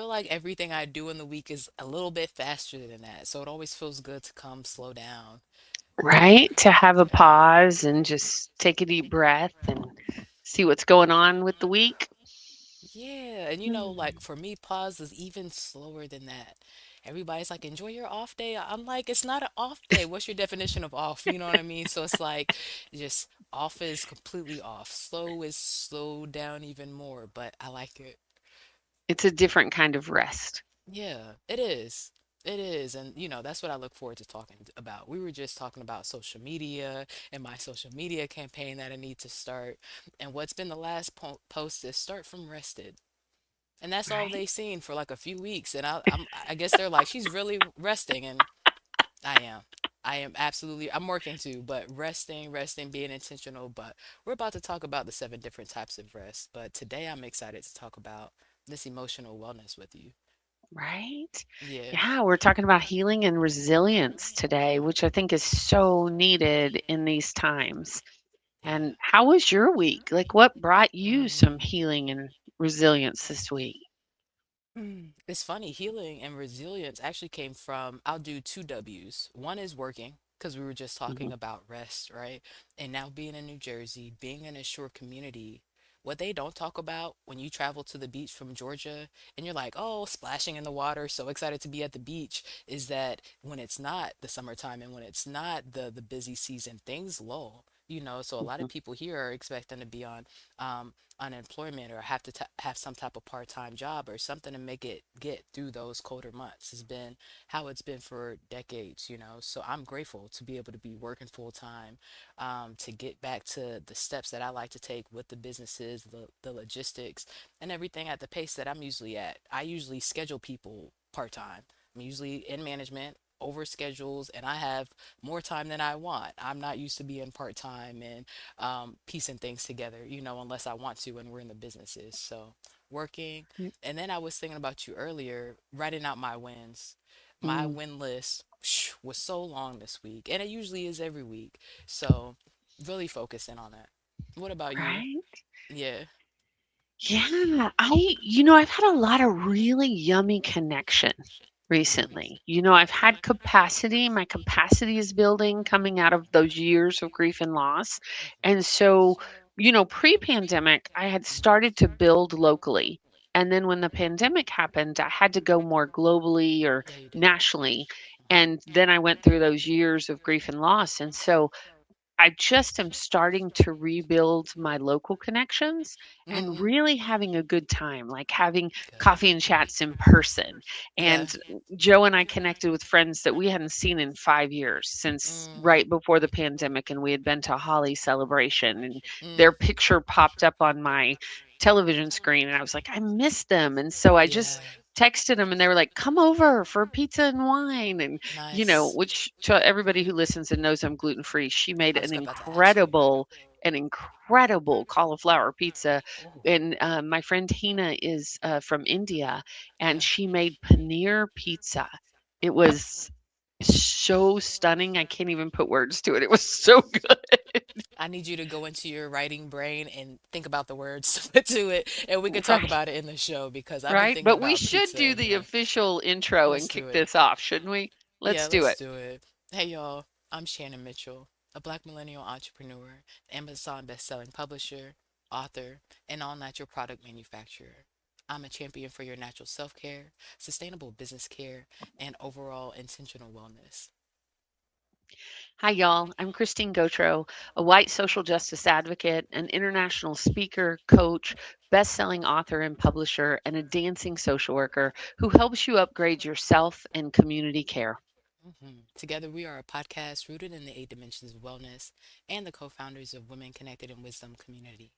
feel like everything I do in the week is a little bit faster than that. So it always feels good to come slow down. Right? To have a Yeah. pause and just take a deep breath and see what's going on with the week. Yeah, and like Hmm. for me, pause is even slower than that. Everybody's like, enjoy your off day. I'm like, it's not an off day. What's your definition of off? You know what I mean? So it's like, just off is completely off. Slow is slowed down even more, but I like it. It's a different kind of rest. Yeah, it is. It is. And, that's what I look forward to talking about. We were just talking about social media and my social media campaign that I need to start. And what's been the last post is start from rested. And that's all Right? they've seen for like a few weeks. And I guess they're like, she's really resting. And I am. I am absolutely, I'm working too, but resting, being intentional. But we're about to talk about the 7 different types of rest. But today I'm excited to talk about this emotional wellness with you. Right? Yeah. Yeah, we're talking about healing and resilience today, Mm, which I think is so needed in these times. yeah. And how was your week? Like, what brought you some Mm. healing and resilience this week? It's funny, healing and resilience actually came from, I'll do two W's. One is working, because we were just Hmm. talking about rest, right? And now being in New Jersey, being in a shore community, what they don't talk about when you travel to the beach from Georgia and you're like, oh, splashing in the water, so excited to be at the beach, is that when it's not the summertime and when it's not the busy season, things lull. So a lot of Hmm. people here are expecting to be on unemployment or have to have some type of part-time job or something to make it get through those colder months. Has been how it's been for decades. So I'm grateful to be able to be working full time, to get back to the steps that I like to take with the businesses, the logistics, and everything at the pace that I'm usually at. I usually schedule people part-time. I'm usually in management over schedules and I have more time than I want. I'm not used to being part-time and piecing things together, unless I want to when we're in the businesses. So working. And then I was thinking about you earlier, writing out my wins. My Mm. win list was so long this week, and it usually is every week. So really focusing on that. What about you? Right? Yeah. Yeah, I've had a lot of really yummy connection Mm, recently. I've had capacity. My capacity is building coming out of those years of grief and loss. And so, pre-pandemic, I had started to build locally. And then when the pandemic happened, I had to go more globally or yeah, you did. nationally. And then I went through those years of grief and loss. And so I just am starting to rebuild my local connections and Mm-hmm. really having a good time, like having Good. coffee and chats in person. Yeah. And Joe and I connected with friends that we hadn't seen in 5 years since Mm, right before the pandemic. And we had been to a Holly celebration, and mm, their picture popped up on my television screen. And I was like, I miss them. And so I yeah. just texted them and they were like, come over for pizza and wine. And Nice. which to everybody who listens and knows I'm gluten free, she made I was about to ask you. an incredible cauliflower pizza. Oh, And my friend Hina is from India, and yeah. she made paneer pizza. It was so stunning. I can't even put words to it. It was so good, I need you to go into your writing brain and think about the words to it, and we could talk right? about it in the show because I've been Right. thinking But we about should pizza do and the yeah, official intro and let's kick do it. this off, shouldn't we? Yeah, Let's do let's it. do it. Hey y'all, I'm Shannon Mitchell, a Black millennial entrepreneur, Amazon best-selling publisher, author, and all-natural product manufacturer. I'm a champion for your natural self-care, sustainable business care, and overall intentional wellness. Hi, y'all. I'm Christine Gautreaux, a white social justice advocate, an international speaker, coach, best selling author and publisher, and a dancing social worker who helps you upgrade yourself and community care. Together, we are a podcast rooted in the 8 dimensions of wellness and the co founders of Women Connected in Wisdom Community.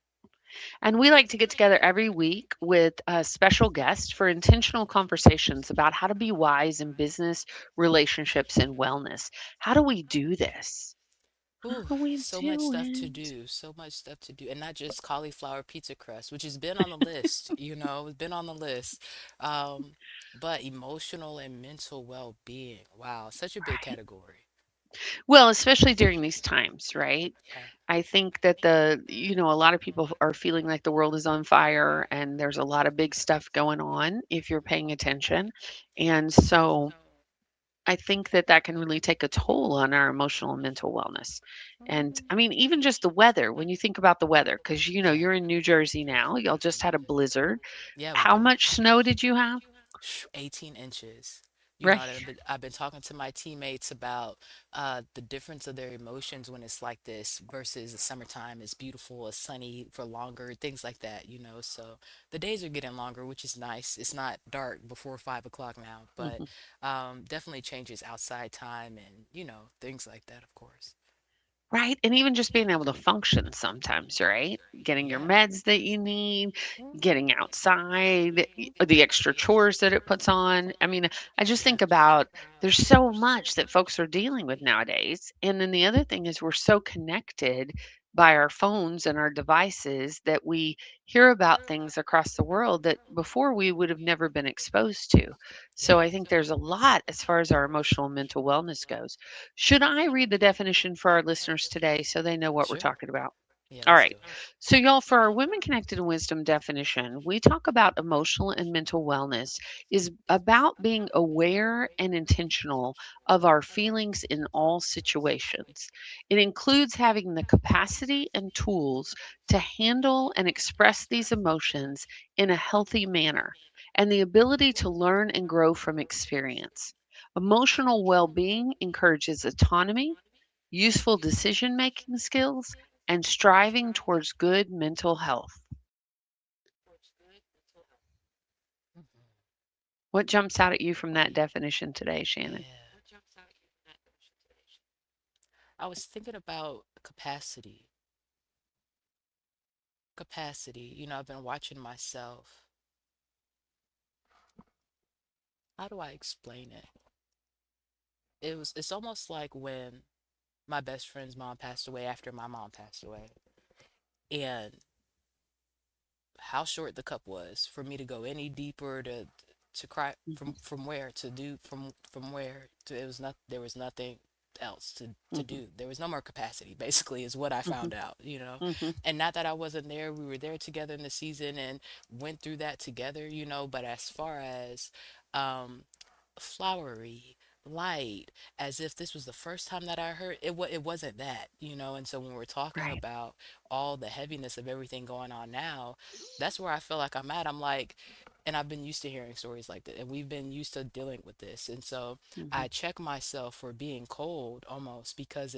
And we like to get together every week with a special guest for intentional conversations about how to be wise in business, relationships, and wellness. How do we do this? How Ooh, do we so much do stuff to it? do, so much stuff to do, and not just cauliflower pizza crust, which has been on the list, it's been on the list. But emotional and mental well being, wow, such a big Right? category. Well, especially during these times, right? Yeah. I think that a lot of people are feeling like the world is on fire and there's a lot of big stuff going on if you're paying attention. And so I think that that can really take a toll on our emotional and mental wellness. And I mean, even just the weather, when you think about the weather, because Yeah. you're in New Jersey now, y'all just had a blizzard. Yeah, we How did. much snow did you have? 18 inches. You know, Right. I've been talking to my teammates about the difference of their emotions when it's like this versus the summertime is beautiful, it's sunny for longer, things like that, you know. So the days are getting longer, which is nice. It's not dark before 5 o'clock now, but Mhm. definitely changes outside time and, you know, things like that, of course. Right, and even just being able to function sometimes, right? Getting your Yeah. meds that you need, Mhm. getting outside, the extra chores that it puts on. I mean, I just Yeah. think about there's so much that folks are dealing with nowadays. And then the other thing is we're so connected by our phones and our devices that we hear about things across the world that before we would have never been exposed to. So Yeah. I think there's a lot as far as our emotional and mental wellness goes. Should I read the definition for our listeners today so they know what we're Sure. talking about? Yeah, All let's do right. it. So, y'all, for our Women Connected in Wisdom definition, we talk about emotional and mental wellness is about being aware and intentional of our feelings in all situations. It includes having the capacity and tools to handle and express these emotions in a healthy manner and the ability to learn and grow from experience. Emotional well being encourages autonomy, useful decision making skills, and striving towards good mental health. Mhm. What jumps out at you from that definition today, Shannon? Yeah. I was thinking about capacity. Capacity. You know, I've been watching myself. How do I explain it? It's almost like when my best friend's mom passed away after my mom passed away. And how short the cup was for me to go any deeper to cry Mhm, from where to do from where to it was not there was nothing else to mhm, do. There was no more capacity basically is what I mhm, found out, you know. mhm. And not that I wasn't there, we were there together in the season and went through that together, you know, but as far as um flowery, light, as if this was the first time that I heard it. It wasn't that, you know. And so when we're talking Right. about all the heaviness of everything going on now, that's where I feel like I'm at. I'm like, and I've been used to hearing stories like that, and we've been used to dealing with this. And so Mhm, I check myself for being cold almost because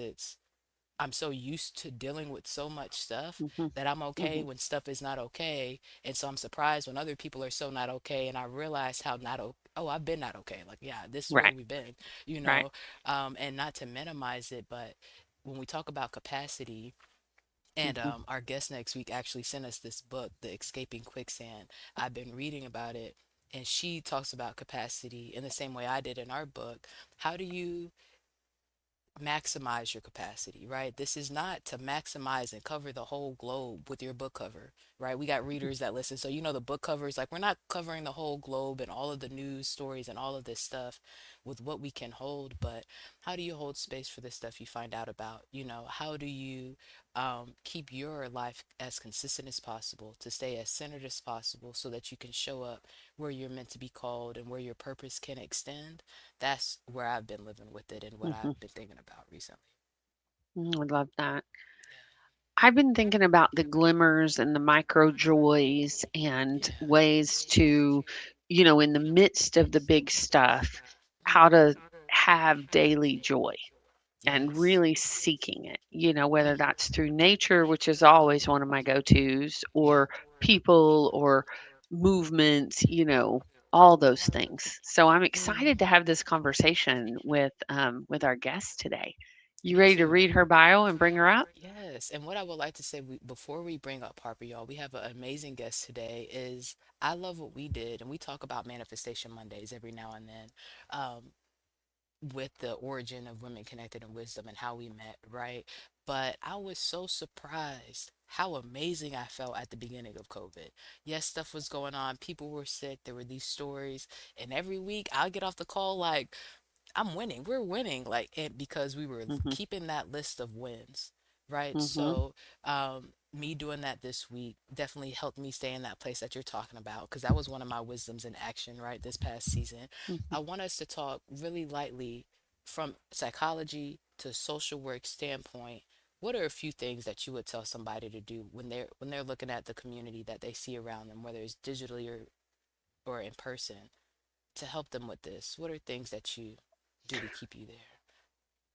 I'm so used to dealing with so much stuff mhm, that I'm okay mhm. when stuff is not okay. And so I'm surprised when other people are so not okay. And I realize how not oh, I've been not okay. Like, yeah, this is where Right. we've been, you Right. know, and not to minimize it, but when we talk about capacity, and Mhm, our guest next week actually sent us this book, The Escaping Quicksand. I've been reading about it, and she talks about capacity in the same way I did in our book. How do you maximize your capacity, right? This is not to maximize and cover the whole globe with your book cover, right? We got readers that listen. So, you know, the book covers, like, we're not covering the whole globe and all of the news stories and all of this stuff with what we can hold, but how do you hold space for the stuff you find out about? You know, how do you keep your life as consistent as possible to stay as centered as possible so that you can show up where you're meant to be called and where your purpose can extend? That's where I've been living with it and what mhm. I've been thinking about recently. I love that. Yeah. I've been thinking about the glimmers and the micro joys and Yeah. ways to, in the midst of the big stuff, how Mhm. to have daily joy and Yes. really seeking it, whether Mhm. that's through nature, which is always one of my go tos, Yeah. or people or movement, all those things. So I'm excited to Mhm. have this conversation with our guest today. You Me ready to too. read her bio and bring her up? Yes, and what I would like to say before we bring up Harper, y'all, we have an amazing guest today. Is I love what we did, and we talk about Manifestation Mondays every now and then. With the origin of Women Connected in Wisdom and how we met, right? But I was so surprised how amazing I felt at the beginning of COVID. Yes, stuff was going on, people were sick, there were these stories, and every week I'll get off the call like, I'm winning. We're winning, like it because we were Mhm. keeping that list of wins, right? Mhm. So, me doing that this week definitely helped me stay in that place that you're talking about, because that was one of my wisdoms in action, right? This past season, Mhm. I want us to talk really lightly from psychology to social work standpoint. What are a few things that you would tell somebody to do when they're looking at the community that they see around them, whether it's digitally or in person, to help them with this? What are things that you do to keep you there?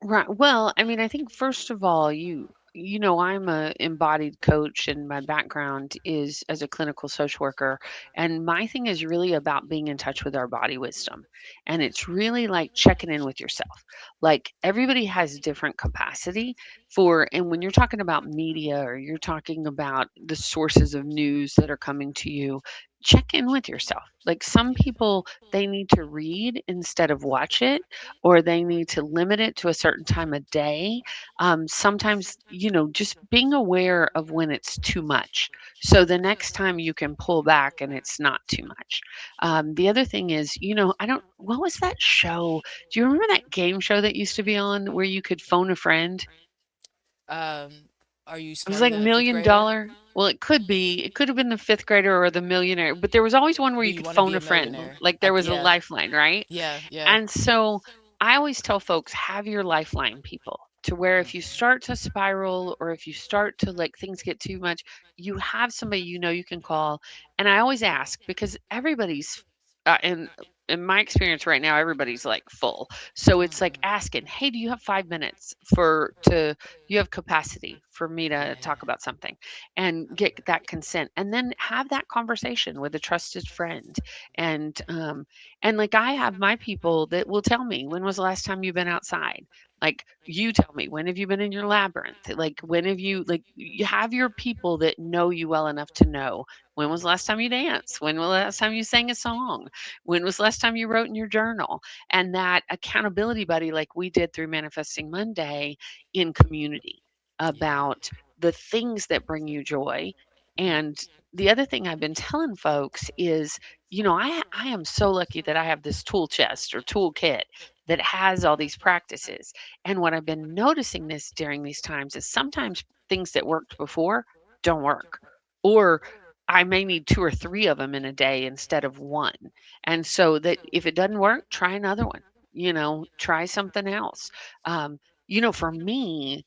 Right. Well, I mean, I think first of all, I'm a embodied coach and my background is as a clinical social worker. And my thing is really about being in touch with our body wisdom. And it's really like checking in with yourself. Like everybody has different capacity and when you're talking about media or you're talking about the sources of news that are coming to you, check in with yourself. Like some people, they need to read instead of watch it, or they need to limit it to a certain time of day. Sometimes, just being aware of when it's too much. So the next time you can pull back and it's not too much. The other thing is, what was that show? Do you remember that game show that used to be on where you could phone a friend? Um, are you It was smarter like than a fifth million grader? dollar. Well, it could be. It could have been the fifth grader or the millionaire, but there was always one where Do you you could want to phone be a a friend. millionaire? Like there was a Yeah, lifeline, right? yeah, yeah. And so I always tell folks, have your lifeline people to where if you Hmm. start to spiral or if you start to like things get too much, you have somebody you can call. And I always ask because everybody's in my experience right now, everybody's like full. So it's like Hmm. asking, hey, do you have 5 minutes you have capacity for me to talk Yeah. about something and get that consent and then have that conversation with a trusted friend. And like I have my people that will tell me, when was the last time you've been outside? Like you tell me, when have you been in your labyrinth? Like when have you like you have your people that know you well enough to know, when was the last time you danced? When was the last time you sang a song? When was the last time you wrote in your journal? And that accountability buddy, like we did through Manifesting Monday in community Yeah. about the things that bring you joy. Mm. And the other thing I've been telling folks is, I am so lucky that I have this tool chest or toolkit that has all these practices. And what I've been noticing this during these times is sometimes things that worked before don't work. Or I may need two or three of them in a day instead of one. And so that if it doesn't work, try another one. Try something else. Um, for me,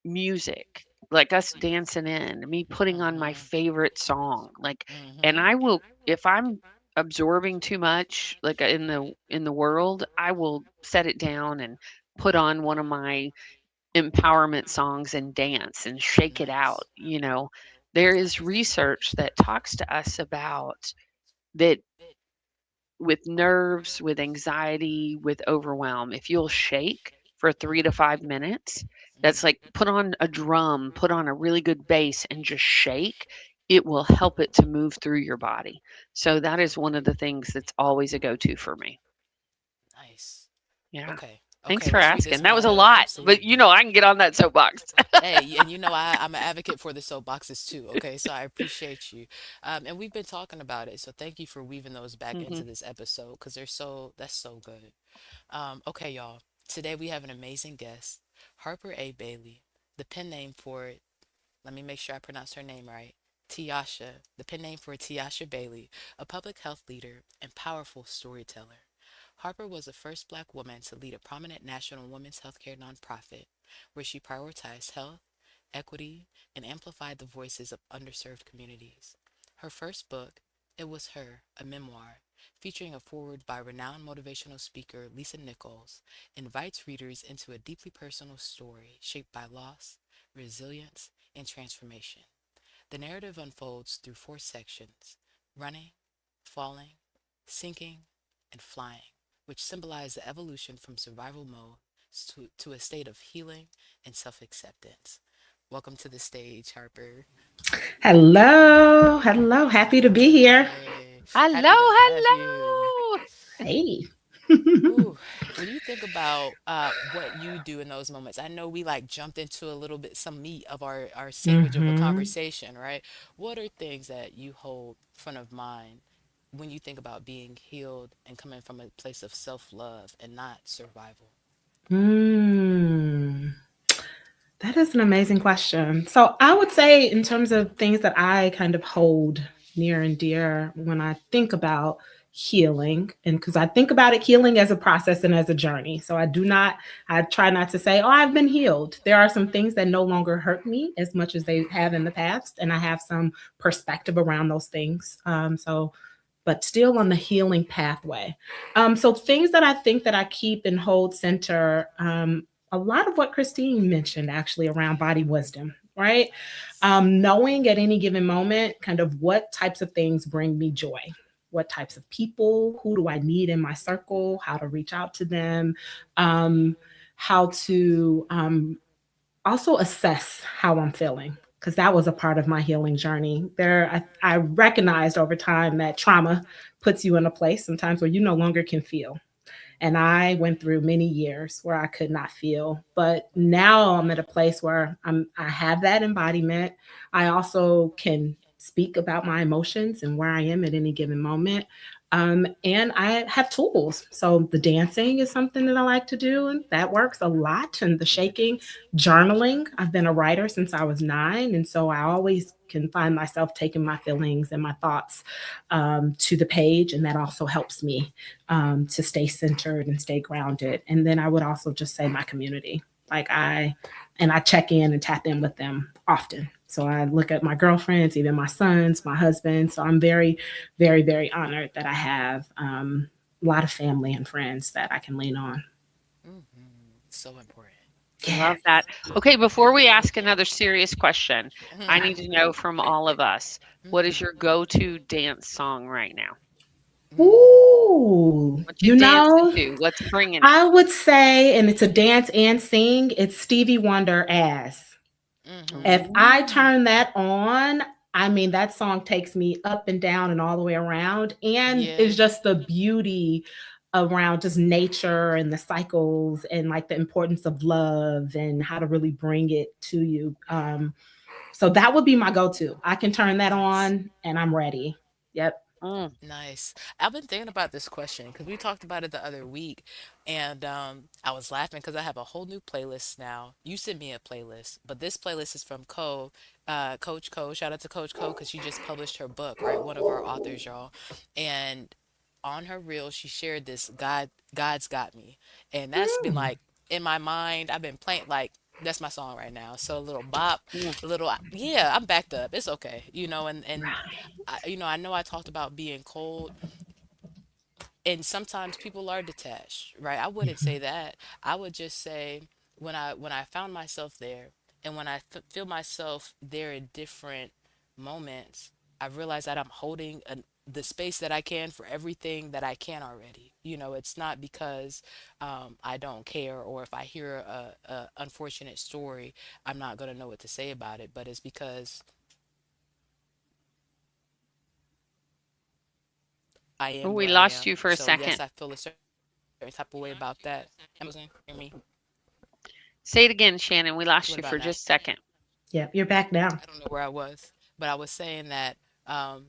music, like us dancing in, me putting on my Hmm. favorite song, like, and Hmm. I will, if I'm absorbing too much, like in the world, I will set it down and put on one of my empowerment songs and dance and shake it out. Nice. There is Nice. research that talks to us about that with nerves, with anxiety, with overwhelm, if you'll shake for 3 to 5 minutes, that's like put on a drum, put on a really good bass, and just shake. It will help it to move through your body. So that is one of the things that's always a go to for me. Nice. Yeah. Okay. Thanks Okay, for let's read this asking. That one. was a No, lot, but absolutely. I can get on that soapbox. Hey, and I'm an advocate for the soapboxes too. Okay, so I appreciate you. And we've been talking about it, so thank you for weaving those back Hmm. into this episode because that's so good. Okay, y'all. Today we have an amazing guest, Harper A. Bailey, the pen name for, let me make sure I pronounce her name right. Teyasha, the pen name for Teyasha Bailey, a public health leader and powerful storyteller. Harper was the first black woman to lead a prominent national women's healthcare nonprofit where she prioritized health, equity, and amplified the voices of underserved communities. Her first book, It Was Her, a memoir, featuring a foreword by renowned motivational speaker Lisa Nichols, invites readers into a deeply personal story shaped by loss, resilience, and transformation. The narrative unfolds through four sections: running, falling, sinking, and flying, which symbolize the evolution from survival mode to a state of healing and self acceptance. Welcome to the stage, Harper. Hello, hello. Happy to be here. Hey, Hello, happy to have you. hello. Hey. Ooh, when you think about what you do in those moments, I know we like jumped into a little bit some meat of our sandwich of a hmm conversation, right? What are things that you hold front of mind when you think about being healed and coming from a place of self-love and not survival? Mm, that is an amazing question. So I would say, in terms of things that I kind of hold near and dear when I think about healing, and because I think about it, healing as a process and as a journey. So I try not to say, oh, I've been healed. There are some things that no longer hurt me as much as they have in the past, and I have some perspective around those things. But still on the healing pathway. So things that I think that I keep and hold center, a lot of what Christine mentioned actually around body wisdom, right? Yes. Knowing at any given moment kind of what types of things bring me joy, what types of people, who do I need in my circle, how to reach out to them, um, how to also assess how I'm feeling, because that was a part of my healing journey. I recognized over time that trauma puts you in a place sometimes where you no longer can feel. And I went through many years where I could not feel, but now I'm at a place where I have that embodiment. I also can speak about my emotions and where I am at any given moment. And I have tools. So the dancing is something that I like to do, and that works a lot. And the shaking, Yes. journaling. I've been a writer since I was 9, and so I always can find myself taking my feelings and my thoughts to the page, and that also helps me to stay centered and stay grounded. And then I would also just say my community. I check in and tap in with them often. So I look at my girlfriends, even my sons, my husband. So I'm very, very, very honored that I have a lot of family and friends that I can lean on. So important. Yeah. Love that. Okay, before we ask another serious question, I need Mhm. to know from all of us, what is your go-to dance song right now? Ooh, What you dancing to? What's bringing it? I would say, and it's a dance and sing, it's Stevie Wonder as. If Mhm. I Ooh. turn that on, I mean, that song takes me up and down and all the way around. And it's Yeah. just the beauty around just nature and the cycles and like the importance of love and how to really bring it to you. So that would be my go to. I can turn that Nice. on and I'm ready. Yep. Mm. Nice. I've been thinking about this question because we talked about it the other week, and I was laughing because I have a whole new playlist now. You sent me a playlist, but this playlist is from Coach Co. Shout out to Coach Co because she just published her book, right? One of our authors, y'all. And on her reel, she shared this God's Got Me, and that's been Mm. like in my mind. I've been playing like that's my song right now. So a little bop, Mm. a little yeah. I'm backed up. It's okay, and Right. I know I talked about being cold, and sometimes people are detached, right? I wouldn't say that. I would just say when I found myself there, and when I feel myself there in different moments, I realize that I'm holding the space that I can for everything that I can already. It's not because I don't care, or if I hear a unfortunate story, I'm not gonna know what to say about it. But it's because I Oh, am we where I lost am. you for a So yes, second. I feel a certain type of way about that. Am I losing? Hear me? Say it again, Shannon. We lost What you about for now? just a second. Yep. You're back now. I don't know where I was, but I was saying that um,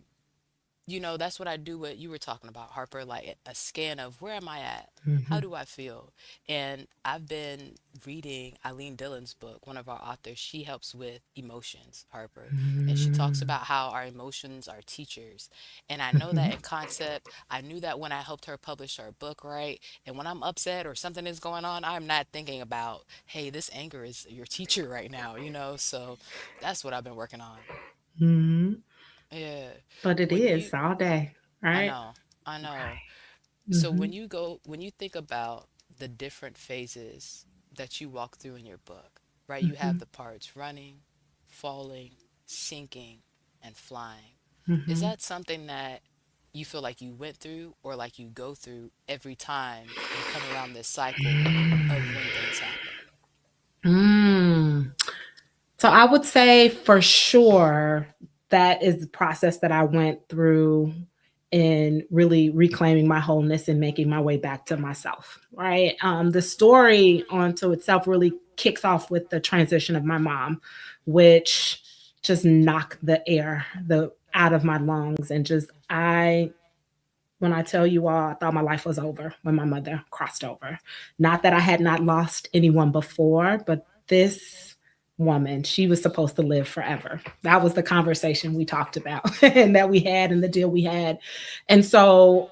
that's what I do, what you were talking about, Harper, like a scan of where am I at? How Hmm. do I feel? And I've been reading Eileen Dillon's book, one of our authors. She helps with emotions, Harper. And she talks Hmm. about how our emotions are teachers. And I know that in concept, I knew that when I helped her publish her book, right? And when I'm upset or something is going on, I'm not thinking about, hey, this anger is your teacher right now? So that's what I've been working on. Hmm. Yeah. But it When is you all day, I right? know. I know. Right. So Hmm. when you think about the different phases that you walk through in your book, right? You have Hmm. the parts running, falling, sinking, and flying. Is Hmm. that something that you feel like you went through or like you go through every time you come around this cycle of when things happen? Mm. So I would say for sure that is the process that I went through in really reclaiming my wholeness and making my way back to myself. Right. The story onto itself really kicks off with the transition of my mom, which just knocked the air the out of my lungs, and just I When I tell you all, I thought my life was over when my mother crossed over. Not that I had not lost anyone before, but this woman, she was supposed to live forever. That was the conversation we talked about and that we had and the deal we had. And so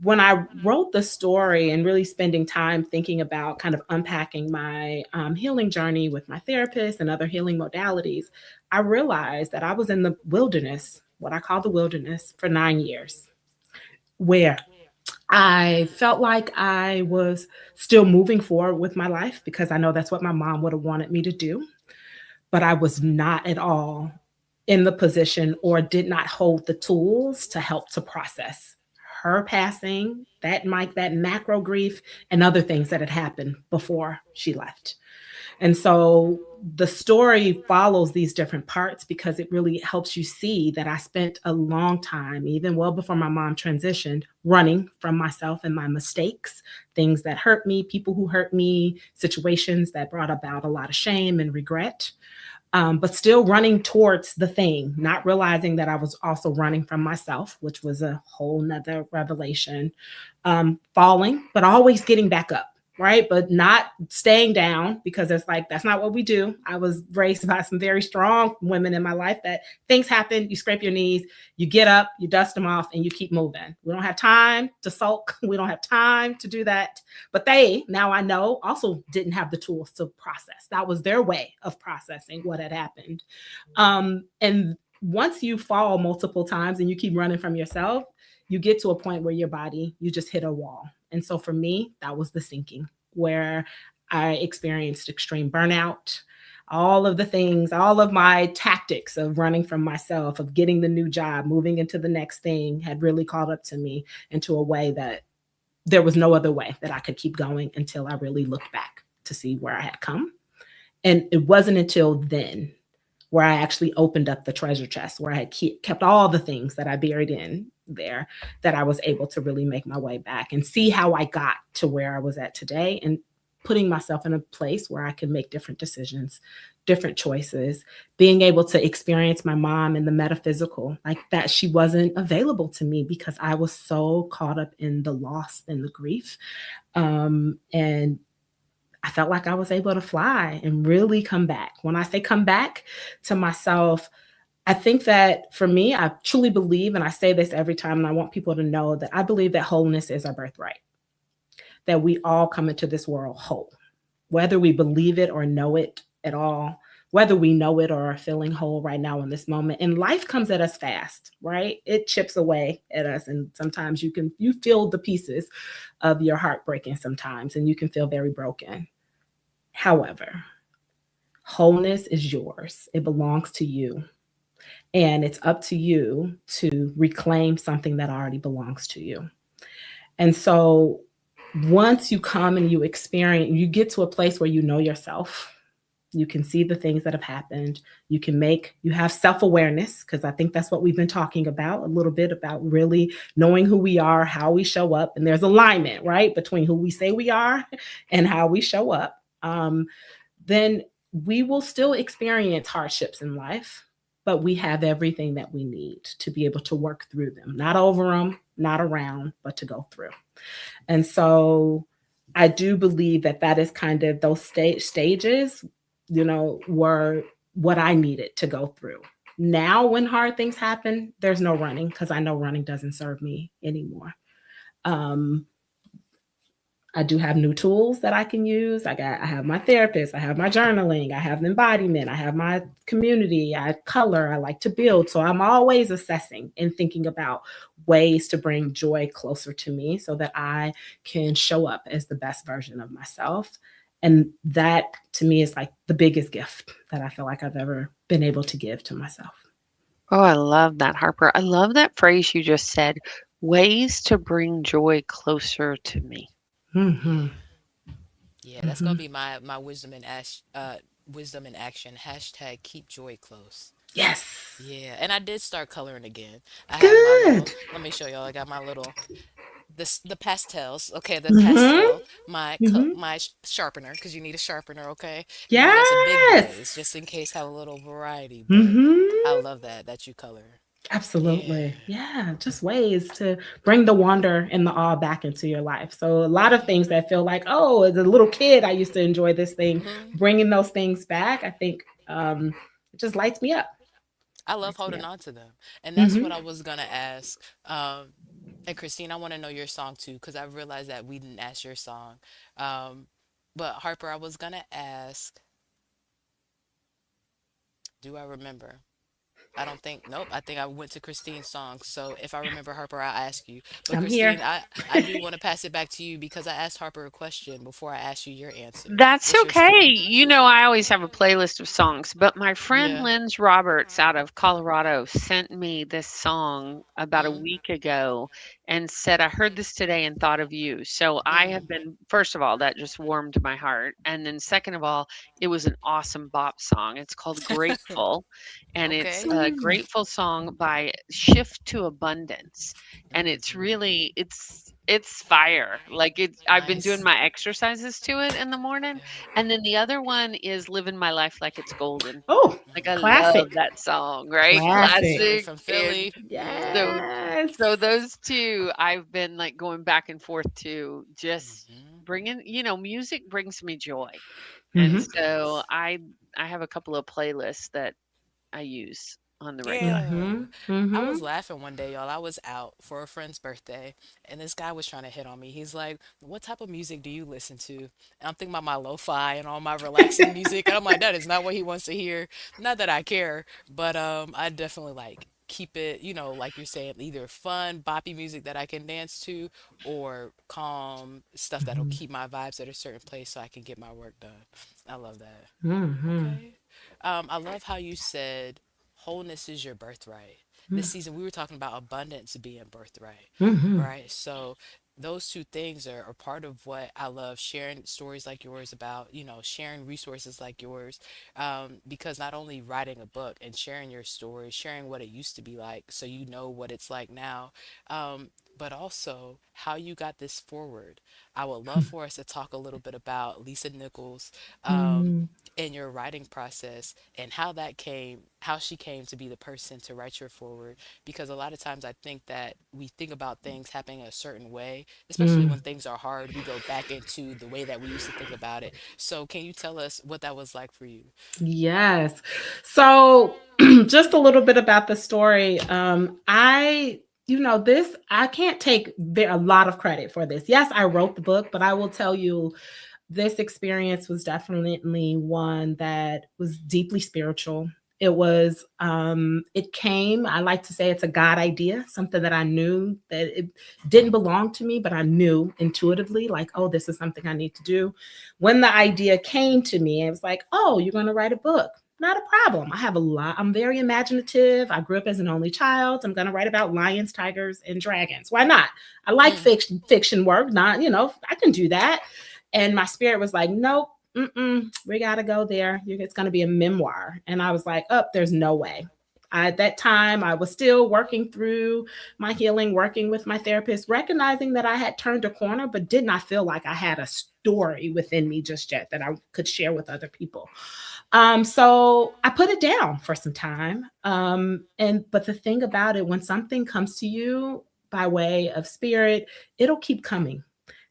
when I wrote the story and really spending time thinking about kind of unpacking my healing journey with my therapist and other healing modalities, I realized that I was in the wilderness, what I call the wilderness, for 9 years, where I felt like I was still moving forward with my life because I know that's what my mom would have wanted me to do, but I was not at all in the position or did not hold the tools to help to process her passing, that macro grief and other things that had happened before she left. And so the story follows these different parts because it really helps you see that I spent a long time, even well before my mom transitioned, running from myself and my mistakes, things that hurt me, people who hurt me, situations that brought about a lot of shame and regret. But still running towards the thing, not realizing that I was also running from myself, which was a whole nother revelation. Falling, but always getting back up, right? But not staying down because it's like, that's not what we do. I was raised by some very strong women in my life that things happen, you scrape your knees, you get up, you dust them off, and you keep moving. We don't have time to sulk. We don't have time to do that. But they, now I know, also didn't have the tools to process. That was their way of processing what had happened. And once you fall multiple times and you keep running from yourself, you get to a point where your body, you just hit a wall. And so for me, that was the sinking where I experienced extreme burnout. All of the things, all of my tactics of running from myself, of getting the new job, moving into the next thing had really caught up to me into a way that there was no other way that I could keep going until I really looked back to see where I had come. And it wasn't until then where I actually opened up the treasure chest, where I had kept all the things that I buried in there, that I was able to really make my way back and see how I got to where I was at today and putting myself in a place where I could make different decisions, different choices, being able to experience my mom in the metaphysical, like that she wasn't available to me because I was so caught up in the loss and the grief. And I felt like I was able to fly and really come back. When I say come back to myself, I think that for me, I truly believe, and I say this every time, and I want people to know that I believe that wholeness is our birthright, that we all come into this world whole, whether we believe it or know it at all, whether we know it or are feeling whole right now in this moment. And life comes at us fast, right? It chips away at us. And sometimes you feel the pieces of your heart breaking sometimes, and you can feel very broken. However, wholeness is yours. It belongs to you. And it's up to you to reclaim something that already belongs to you. And so once you come and you experience, you get to a place where you know yourself. You can see the things that have happened. You have self awareness, because I think that's what we've been talking about a little bit, about really knowing who we are, how we show up. And there's alignment, right, between who we say we are and how we show up. Then we will still experience hardships in life, but we have everything that we need to be able to work through them, not over them, not around, but to go through. And so I do believe that that is kind of those stages, were what I needed to go through. Now, when hard things happen, there's no running because I know running doesn't serve me anymore. Um, I do have new tools that I can use. I have my therapist, I have my journaling, I have embodiment, I have my community, I color, I like to build. So I'm always assessing and thinking about ways to bring joy closer to me so that I can show up as the best version of myself. And that to me is like the biggest gift that I feel like I've ever been able to give to myself. Oh, I love that, Harper. I love that phrase you just said, ways to bring joy closer to me. Mm-hmm. Yeah, that's gonna Mm-hmm. be my wisdom in action. Hashtag keep joy close. Yes. Yeah, and I did start coloring again. I have my little. Good. Let me show y'all. I got my little the pastels. Okay, the Mm-hmm. pastel. Mm-hmm. My sharpener, because you need a sharpener. Okay, you need that's a big Yes. blaze just in case have a little variety. But Mm-hmm. I love that you color. Absolutely. Yeah. Yeah, just ways to bring the wonder and the awe back into your life. So a lot of things that feel like, oh, as a little kid, I used to enjoy this thing. Hmm. Bringing those things back, I think it just lights me up. I love Lights me holding up. on to them. And that's Hmm. what I was gonna ask. And Christine, I want to know your song too, because I realized that we didn't ask your song. Um, but Harper, I was gonna ask, do I remember? I don't think, nope, I think I went to Christine's song. So if I remember Harper, I'll ask you. But I'm here. Christine, I do want to pass it back to you because I asked Harper a question before I asked you your answer. That's What's your okay. song? I always have a playlist of songs, but my friend Yeah. Lynn Roberts out of Colorado sent me this song about a Mm, week ago and said, I heard this today and thought of you. So I have mm. been, first of all, that just warmed my heart. And then, second of all, it was an awesome bop song. It's called Grateful, and it's Okay. a Mm. grateful song by Shift to Abundance. And it's Hmm. really, it's fire. Like I've been doing Nice. my exercises to it in the morning. Yeah. And then the other one is Living My Life Like It's Golden. Oh, Like I classic. love that song, right? Classic. Philly Classic. from And Philly. Yeah. so Yes. so those two I've been like going back and forth to, just Hmm. bringing, music brings me joy. And Hmm. so I have a couple of playlists that I use on the regular. Yeah. Hmm. I Hmm. was laughing one day, y'all. I was out for a friend's birthday, and this guy was trying to hit on me. He's like, "What type of music do you listen to?" And I'm thinking about my lo-fi and all my relaxing music, and I'm like, "That is not what he wants to hear." Not that I care, but I definitely like keep it, like you're saying, either fun, boppy music that I can dance to, or calm stuff that'll keep my vibes at a certain place so I can get my work done. I love that. Hmm. Okay. I love how you said wholeness is your birthright. This season, we were talking about abundance being birthright, Hmm. right? So, those two things are part of what I love sharing stories like yours about, sharing resources like yours. Because not only writing a book and sharing your story, sharing what it used to be like, so you know what it's like now, but also how you got this forward. I would love for us to talk a little bit about Lisa Nichols. Hmm. In your writing process and how she came to be the person to write your forward, because a lot of times I think that we think about things happening a certain way, especially Hmm. when things are hard. We go back into the way that we used to think about it. So can you tell us what that was like for you? Yes. So, just a little bit about the story. I can't take a lot of credit for this. Yes, I wrote the book, but I will tell you, this experience was definitely one that was deeply spiritual. It came, I like to say it's a God idea, something that I knew that it didn't belong to me, but I knew intuitively, like, oh, this is something I need to do. When the idea came to me, it was like, oh, you're going to write a book. Not a problem. I have a lot. I'm very imaginative. I grew up as an only child. I'm going to write about lions, tigers, and dragons. Why not? I like Mm, fiction work. Not, I can do that. And my spirit was like, nope, we got to go there. It's going to be a memoir. And I was like, oh, there's no way. At that time, I was still working through my healing, working with my therapist, recognizing that I had turned a corner, but did not feel like I had a story within me just yet that I could share with other people. So I put it down for some time. But the thing about it, when something comes to you by way of spirit, it'll keep coming.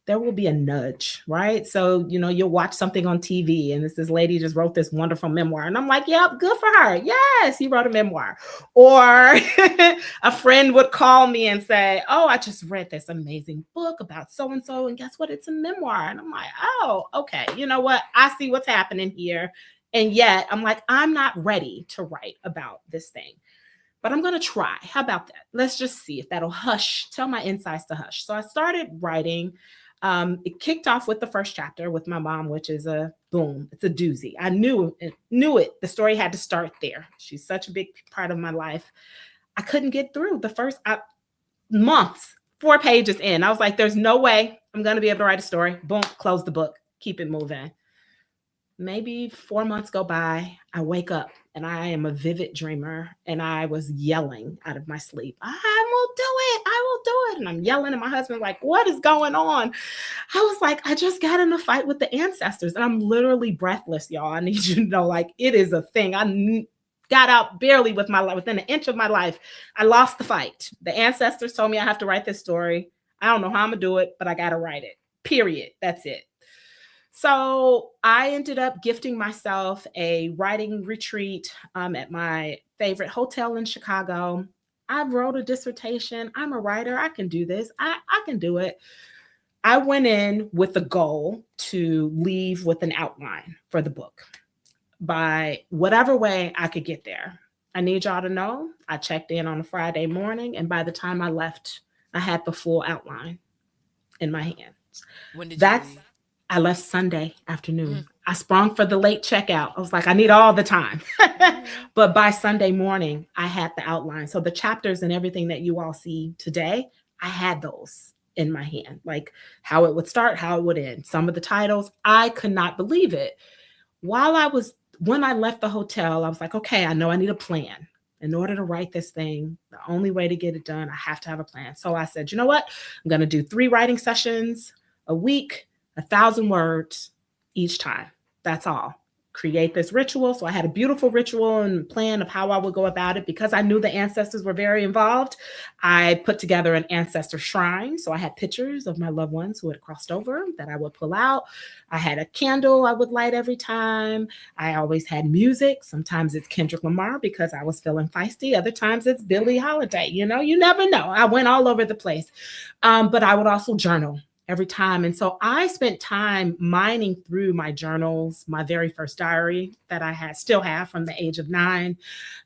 There will be a nudge, right? So, you'll watch something on TV and this lady just wrote this wonderful memoir. And I'm like, yep, good for her. Yes, you wrote a memoir. Or right. a friend would call me and say, oh, I just read this amazing book about so and so. And guess what? It's a memoir. And I'm like, oh, okay. You know what? I see what's happening here. And yet I'm like, I'm not ready to write about this thing, but I'm going to try. How about that? Let's just see if that'll tell my insides to hush. So I started writing. It kicked off with the first chapter with my mom, which is a boom. It's a doozy. I knew it. The story had to start there. She's such a big part of my life. I couldn't get through the first months, 4 pages in. I was like, there's no way I'm going to be able to write a story. Boom, close the book, keep it moving. Maybe 4 months go by. I wake up and I am a vivid dreamer and I was yelling out of my sleep, I will do it. I will do it. And I'm yelling at my husband, like, what is going on? I was like, I just got in a fight with the ancestors and I'm literally breathless, y'all. I need you to know, like, it is a thing. got out barely with my life, within an inch of my life. I lost the fight. The ancestors told me I have to write this story. I don't know how I'm gonna do it, but I gotta write it. Period. That's it. So I ended up gifting myself a writing retreat at my favorite hotel in Chicago. I wrote a dissertation. I'm a writer. I can do this. I can do it. I went in with the goal to leave with an outline for the book by whatever way I could get there. I need y'all to know I checked in on a Friday morning, and by the time I left, I had the full outline in my hands. When did you That's leave? I left Sunday Mm, afternoon. I sprung for the late checkout. I was like, I need all the time. mm, But by Sunday morning, I had the outline. So the chapters and everything that you all see today, I had those in my hand, like how it would start, how it would end. Some of the titles, I could not believe it. When I left the hotel, I was like, okay, I know I need a plan. In order to write this thing, the only way to get it done, I have to have a plan. So I said, you know what? I'm going to do 3 writing sessions a week, 1,000 words each time. That's all. Create this ritual. So I had a beautiful ritual and plan of how I would go about it. Because I knew the ancestors were very involved, I put together an ancestor shrine. So I had pictures of my loved ones who had crossed over that I would pull out. I had a candle I would light every time. I always had music. Sometimes it's Kendrick Lamar because I was feeling feisty. Other times it's Billie Holiday. You never know. I went all over the place. But I would also journal every time. And so I spent time mining through my journals, my very first diary that I still have from the age of 9.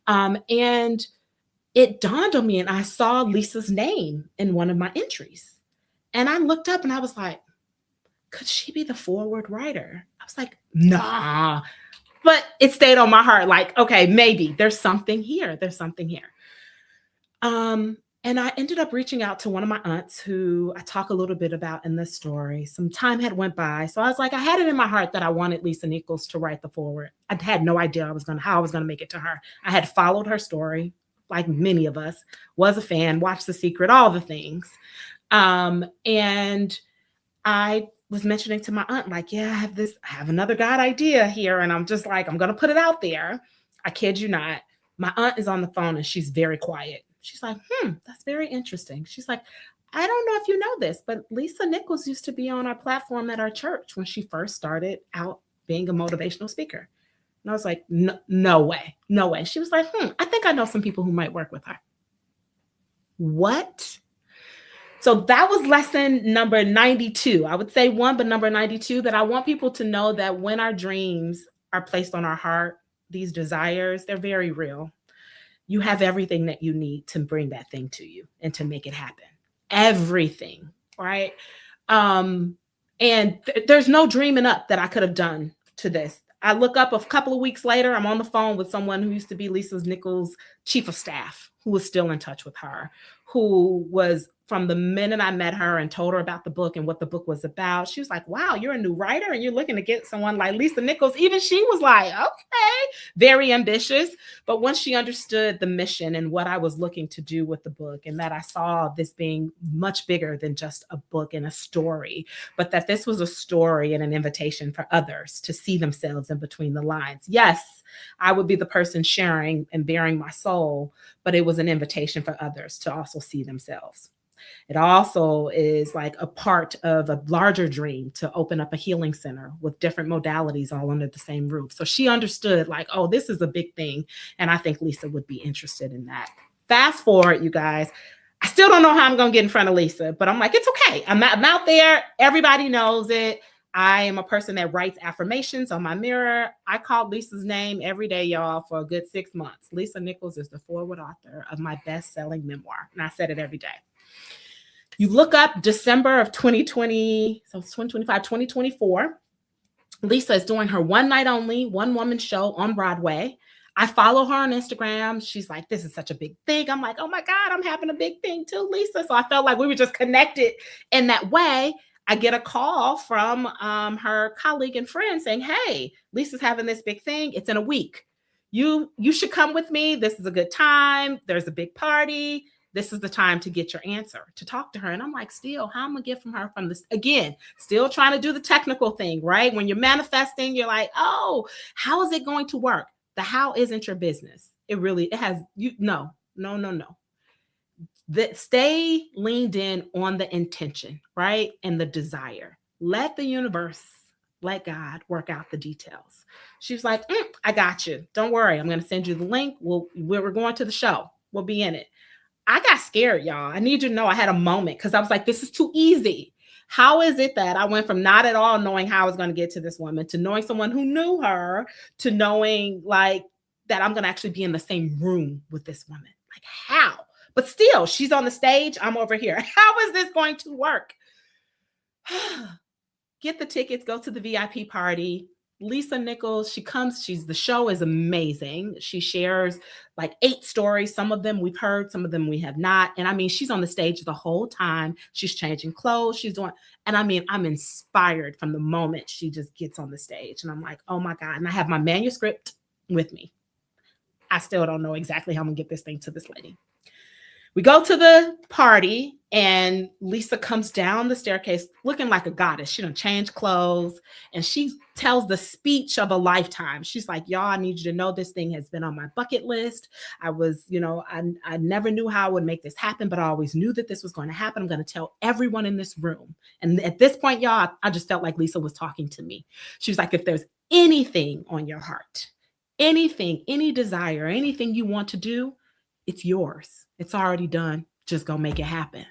And it dawned on me, and I saw Lisa's name in one of my entries. And I looked up and I was like, could she be the foreword writer? I was like, nah. But it stayed on my heart, like, okay, maybe there's something here. There's something here. And I ended up reaching out to one of my aunts who I talk a little bit about in this story. Some time had went by. So I was like, I had it in my heart that I wanted Lisa Nichols to write the foreword. I had no idea how I was gonna make it to her. I had followed her story, like many of us, was a fan, watched The Secret, all the things. And I was mentioning to my aunt, like, yeah, I have another God idea here. And I'm just like, I'm gonna put it out there. I kid you not. My aunt is on the phone and she's very quiet. She's like, that's very interesting. She's like, I don't know if you know this, but Lisa Nichols used to be on our platform at our church when she first started out being a motivational speaker. And I was like, no way, no way. She was like, I think I know some people who might work with her. What? So that was lesson number 92. I would say one, but number 92, that I want people to know that when our dreams are placed on our heart, these desires, they're very real. You have everything that you need to bring that thing to you and to make it happen. Everything, right? And there's no dreaming up that I could have done to this. I look up a couple of weeks later, I'm on the phone with someone who used to be Lisa Nichols' chief of staff, who was still in touch with her, who was, from the minute I met her and told her about the book and what the book was about, she was like, wow, you're a new writer and you're looking to get someone like Lisa Nichols. Even she was like, okay, very ambitious. But once she understood the mission and what I was looking to do with the book, and that I saw this being much bigger than just a book and a story, but that this was a story and an invitation for others to see themselves in between the lines. Yes, I would be the person sharing and bearing my soul, but it was an invitation for others to also see themselves. It also is like a part of a larger dream to open up a healing center with different modalities all under the same roof. So she understood, like, oh, this is a big thing. And I think Lisa would be interested in that. Fast forward, you guys. I still don't know how I'm going to get in front of Lisa, but I'm like, it's okay. I'm out there. Everybody knows it. I am a person that writes affirmations on my mirror. I called Lisa's name every day, y'all, for a good 6 months. Lisa Nichols is the foreword author of my best-selling memoir. And I said it every day. You look up December of 2020, so it's 2025, 2024. Lisa is doing her one night only, one woman show on Broadway. I follow her on Instagram. She's like, this is such a big thing. I'm like, oh my God, I'm having a big thing too, Lisa. So I felt like we were just connected in that way. I get a call from her colleague and friend saying, hey, Lisa's having this big thing. It's in a week. You should come with me. This is a good time. There's a big party. This is the time to get your answer, to talk to her. And I'm like, still, how am I going to get from her from this? Again, still trying to do the technical thing, right? When you're manifesting, you're like, oh, how is it going to work? The how isn't your business. It has you no, no, no, no. That stay leaned in on the intention, right? And the desire. Let the universe, let God work out the details. She was like, I got you. Don't worry. I'm going to send you the link. We're going to the show. We'll be in it. I got scared, y'all. I need you to know I had a moment because I was like, this is too easy. How is it that I went from not at all knowing how I was going to get to this woman to knowing someone who knew her to knowing like that I'm going to actually be in the same room with this woman? Like, how? But still, she's on the stage. I'm over here. How is this going to work? Get the tickets, go to the VIP party. Lisa Nichols, she comes, the show is amazing. She shares like 8 stories. Some of them we've heard, some of them we have not. And I mean, she's on the stage the whole time. She's changing clothes. She's doing, and I mean, I'm inspired from the moment she just gets on the stage. And I'm like, oh my God. And I have my manuscript with me. I still don't know exactly how I'm gonna get this thing to this lady. We go to the party and Lisa comes down the staircase looking like a goddess. She done changed clothes and she tells the speech of a lifetime. She's like, y'all, I need you to know this thing has been on my bucket list. I was, I never knew how I would make this happen, but I always knew that this was going to happen. I'm going to tell everyone in this room. And at this point, y'all, I just felt like Lisa was talking to me. She was like, if there's anything on your heart, anything, any desire, anything you want to do, it's yours. It's already done. Just go make it happen.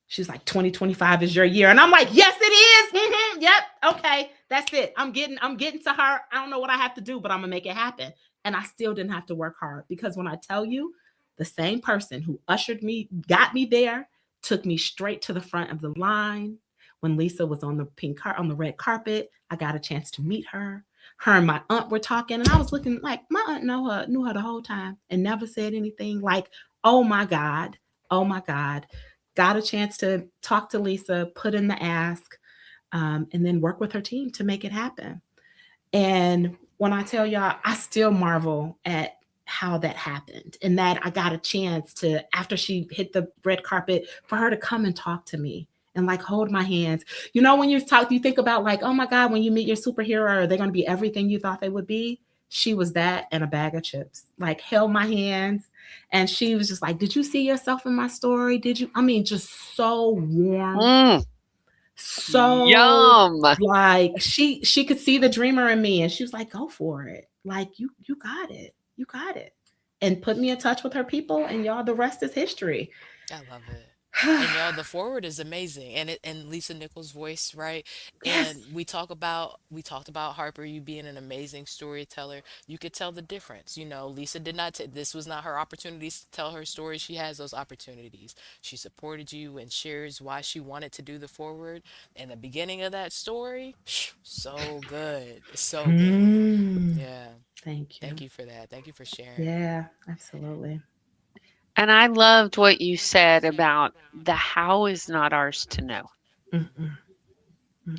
She's like, 2025 is your year. And I'm like, yes, it is. Mm-hmm. Yep. Okay. That's it. I'm getting to her. I don't know what I have to do, but I'm gonna make it happen. And I still didn't have to work hard because when I tell you, the same person who ushered me, got me there, took me straight to the front of the line. When Lisa was on the red carpet, I got a chance to meet her. Her and my aunt were talking, and I was looking like my aunt knew her the whole time and never said anything. Like, oh my God, oh my God. Got a chance to talk to Lisa, put in the ask, and then work with her team to make it happen. And when I tell y'all, I still marvel at how that happened and that I got a chance to, after she hit the red carpet, for her to come and talk to me and like hold my hands. You know, when you talk, you think about like, oh my God, when you meet your superhero, are they going to be everything you thought they would be? She was that and a bag of chips, like held my hands. And she was just like, did you see yourself in my story? Did you? I mean, just so warm, Mm, so yum. like she could see the dreamer in me and she was like, go for it. Like you got it. You got it. And put me in touch with her people and y'all, the rest is history. I love it. And y'all, the forward is amazing, and Lisa Nichols' voice, right? Yes. And we talked about Harper, you being an amazing storyteller. You could tell the difference. You know, Lisa did not. This was not her opportunities to tell her story. She has those opportunities. She supported you and shares why she wanted to do the forward. And the beginning of that story, so good, so good. Mm, Yeah. thank you. Thank you for that. Thank you for sharing. Yeah, absolutely. And I loved what you said about the how is not ours to know. Mm-mm,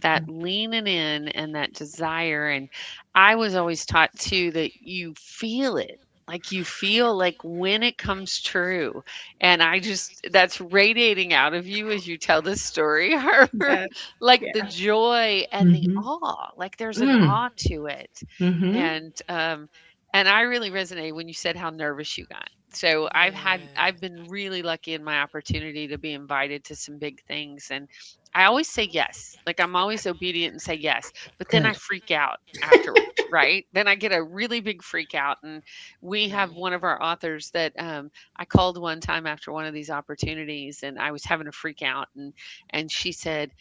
That mm-mm. leaning in and that desire. And I was always taught too that you feel it. Like you feel like when it comes true. And I just, that's radiating out of you as you tell this story, Harper. Yes. Like the Yeah. joy and the Mm-hmm. awe. Like there's an Mm. awe to it. Mm-hmm. And, um, and I really resonated when you said how nervous you got. So Yeah. I've been really lucky in my opportunity to be invited to some big things. And I always say yes. Like I'm always obedient and say yes, but then I Good. freak out afterwards, right? Then I get a really big freak out. And we have one of our authors that I called one time after one of these opportunities, and I was having a freak out, and she said,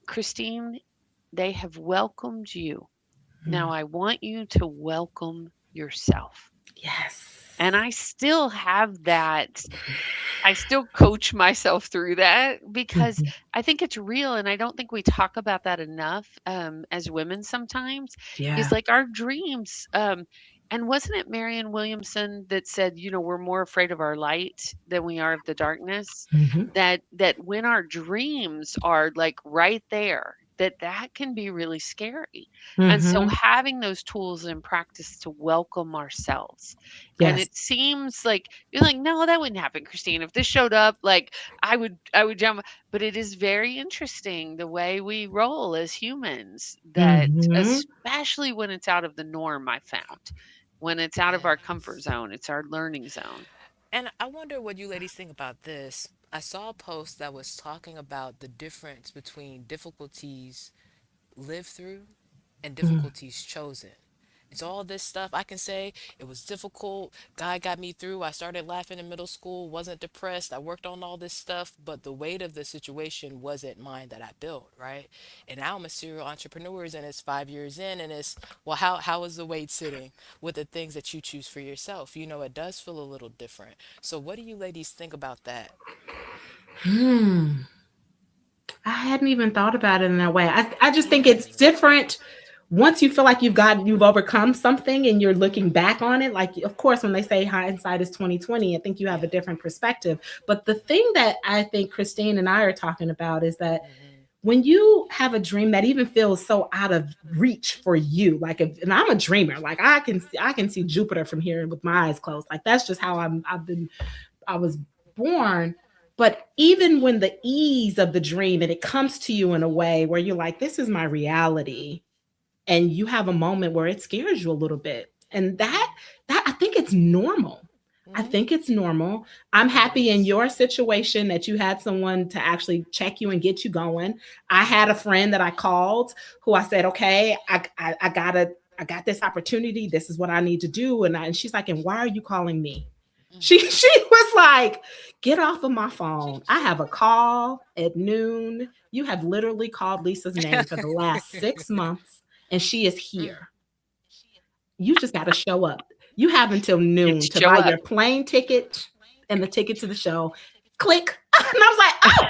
"Christine, they have welcomed you. Mm. Now I want you to welcome yourself." Yes. And I still have that. I still coach myself through that because Mhm. I think it's real, and I don't think we talk about that enough as women sometimes. Is Yeah. like our dreams. And wasn't it Marianne Williamson that said, you know, we're more afraid of our light than we are of the darkness? Hmm. That when our dreams are like right there, that can be really scary. And so Mhm. having those tools in practice to welcome ourselves. And Yes. it seems like you're like, no, that wouldn't happen, Christine. If this showed up, like I would jump. But it is very interesting the way we roll as humans, that Mhm. especially when it's out of the norm, I found. When it's out of our comfort Yes. zone, it's our learning zone. And I wonder what you ladies think about this. I saw a post that was talking about the difference between difficulties lived through and Mm. difficulties chosen. It's all this stuff I can say. It was difficult. God got me through. I started laughing in middle school, wasn't depressed. I worked on all this stuff, but the weight of the situation wasn't mine that I built, right? And now I'm a serial entrepreneur and it's 5 years in and it's, well, how is the weight sitting with the things that you choose for yourself? You know, it does feel a little different. So what do you ladies think about that? Hmm. I hadn't even thought about it in that way. I just think it's different once you feel like you've overcome something and you're looking back on it. Like, of course, when they say hindsight is 2020, I think you have a Yeah. different perspective. But the thing that I think Christine and I are talking about is that Hmm. when you have a dream that even feels so out of reach for you, like if, and I'm a dreamer, like I can see Jupiter from here with my eyes closed. Like that's just how I was born. But even when the ease of the dream and it comes to you in a way where you're like, this is my reality, and you have a moment where it scares you a little bit. And that I think it's normal. I Hmm. think it's normal. I'm It happy in is. your situation that you had someone to actually check you and get you going. I had a friend that I called who I said, okay, I got this opportunity. This is what I need to do. And she's like, and why are you calling me? She was like, get off of my phone. I have a call at noon. You have literally called Lisa's name for the last 6 months, and she is here. You just got to show up. You have until It's noon to show buy up. your plane ticket and the ticket to the show. Click. And I was like, oh,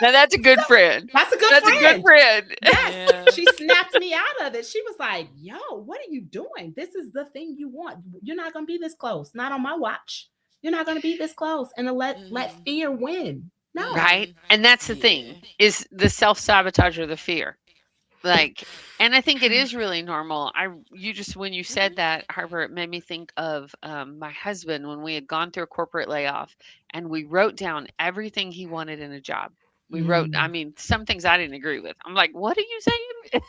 Now that's a good friend. that's a good That's a good friend. friend. Yes. Yeah. She snapped me out of it. She was like, yo, what are you doing? This is the thing you want. You're not going to be this close. Not on my watch. You're not going to be this close and to let Hmm. fear win. No. Right? Hmm. And that's the Yeah. thing, is the self-sabotage or the fear. Like, and I think it is really normal. You just, when you said Hmm. that, Harper, it made me think of my husband when we had gone through a corporate layoff and we wrote down everything he wanted in a job. We wrote, I Mm. mean, some things I didn't agree with. I'm like, what are you saying?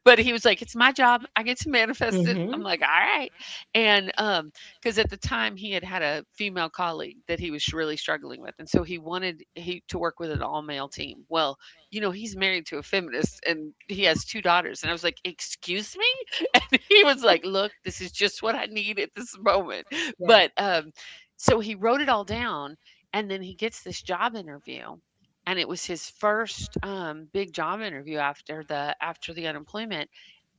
But he was like, it's my job. I get to manifest it. I'm Mm-hmm. like, all right. And because at the time he had a female colleague that he was really struggling with, and so he wanted he to work with an all male team. Well, he's married to a feminist and he has 2 daughters. And I was like, "Excuse me?" And he was like, "Look, this is just what I need at this moment." Yes. But so he wrote it all down, and then he gets this job interview, and it was his first big job interview after the unemployment,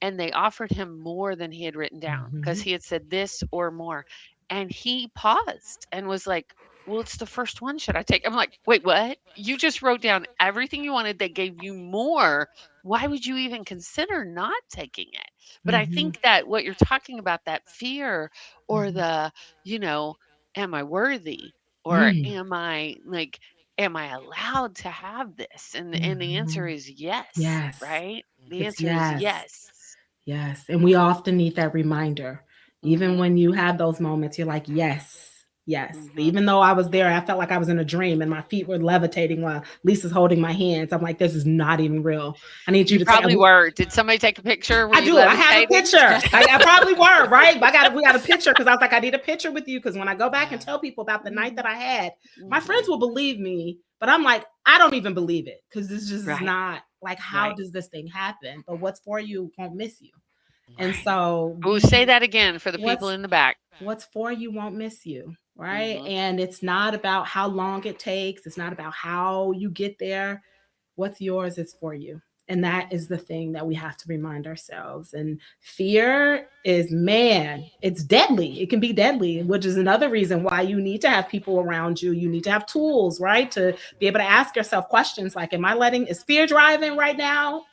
and they offered him more than he had written down because Mm-hmm. he had said this or more, and he paused and was like, well, it's the first one. Should I take? I'm like, wait, what? You just wrote down everything you wanted. They gave you more. Why would you even consider not taking it? But I Mm-hmm. think that what you're talking about, that fear or Mm-hmm. the, you know, am I worthy? Or Mm. am I allowed to have this? And the answer Mhm. is yes, Yes. right? The It's answer is yes. yes. Yes. And we often need that reminder. Even Mhm. when you have those moments, you're like, yes, yes. Mhm. Even though I was there, I felt like I was in a dream and my feet were levitating while Lisa's holding my hands. I'm like, this is not even real. I need you You to take. probably were. Did somebody take a picture? Were I you do. I have a levitating? picture. I probably were, right? We got a picture because I was like, I need a picture with you. Because when I go back and Yeah. tell people about the night that Mhm. I had, my friends Mhm. will believe me. But I'm like, I don't even believe it because this just is Right. not like, how Right. does this thing happen? But what's for you won't miss you. And Right. Hmm. so Oh, say we that again for the people what's in the back. what's for you won't miss you, right? Mhm. And it's not about how long it takes. It's not about how you get there. What's yours is for you. And that is the thing that we have to remind ourselves. And fear is, man, it's deadly. It can be deadly, which is another reason why you need to have people around you. You need to have tools, right? To be able to ask yourself questions like, am I letting, is fear driving right now?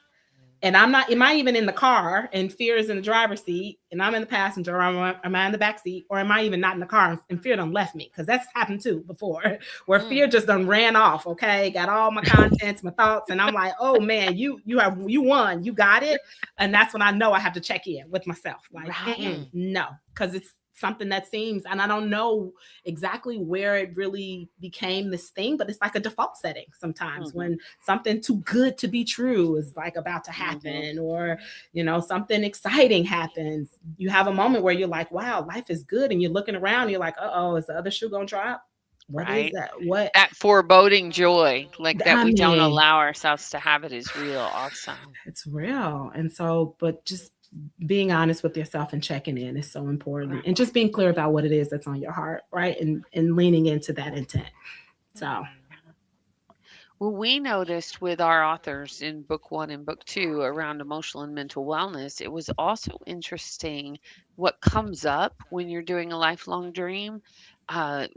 And I'm not, am I even in the car and fear is in the driver's seat and I'm in the passenger, or am I in the back seat, or am I even not in the car and fear done left me? Because that's happened too before, where Mm. fear just done ran off. Okay, got all my contents, my thoughts, and I'm like, oh man, you won, you got it. And that's when I know I have to check in with myself, like, Right. no, because it's something that seems, and I don't know exactly where it really became this thing, but it's like a default setting sometimes Mhm. when something too good to be true is like about to Mhm. happen, or something exciting happens. You have a moment where you're like, wow, life is good, and you're looking around and you're like, uh-oh, is the other shoe gonna drop? What is Right. that? What? That foreboding joy, like that I we don't mean, allow ourselves to have it, is real also. it's real. And so, but just being honest with yourself and checking in is so important, Right. and just being clear about what it is that's on your heart, right? And leaning into that intent. So Well, we noticed with our authors in book one and book two around emotional and mental wellness, it was also interesting what comes up when you're doing a lifelong dream. Uh,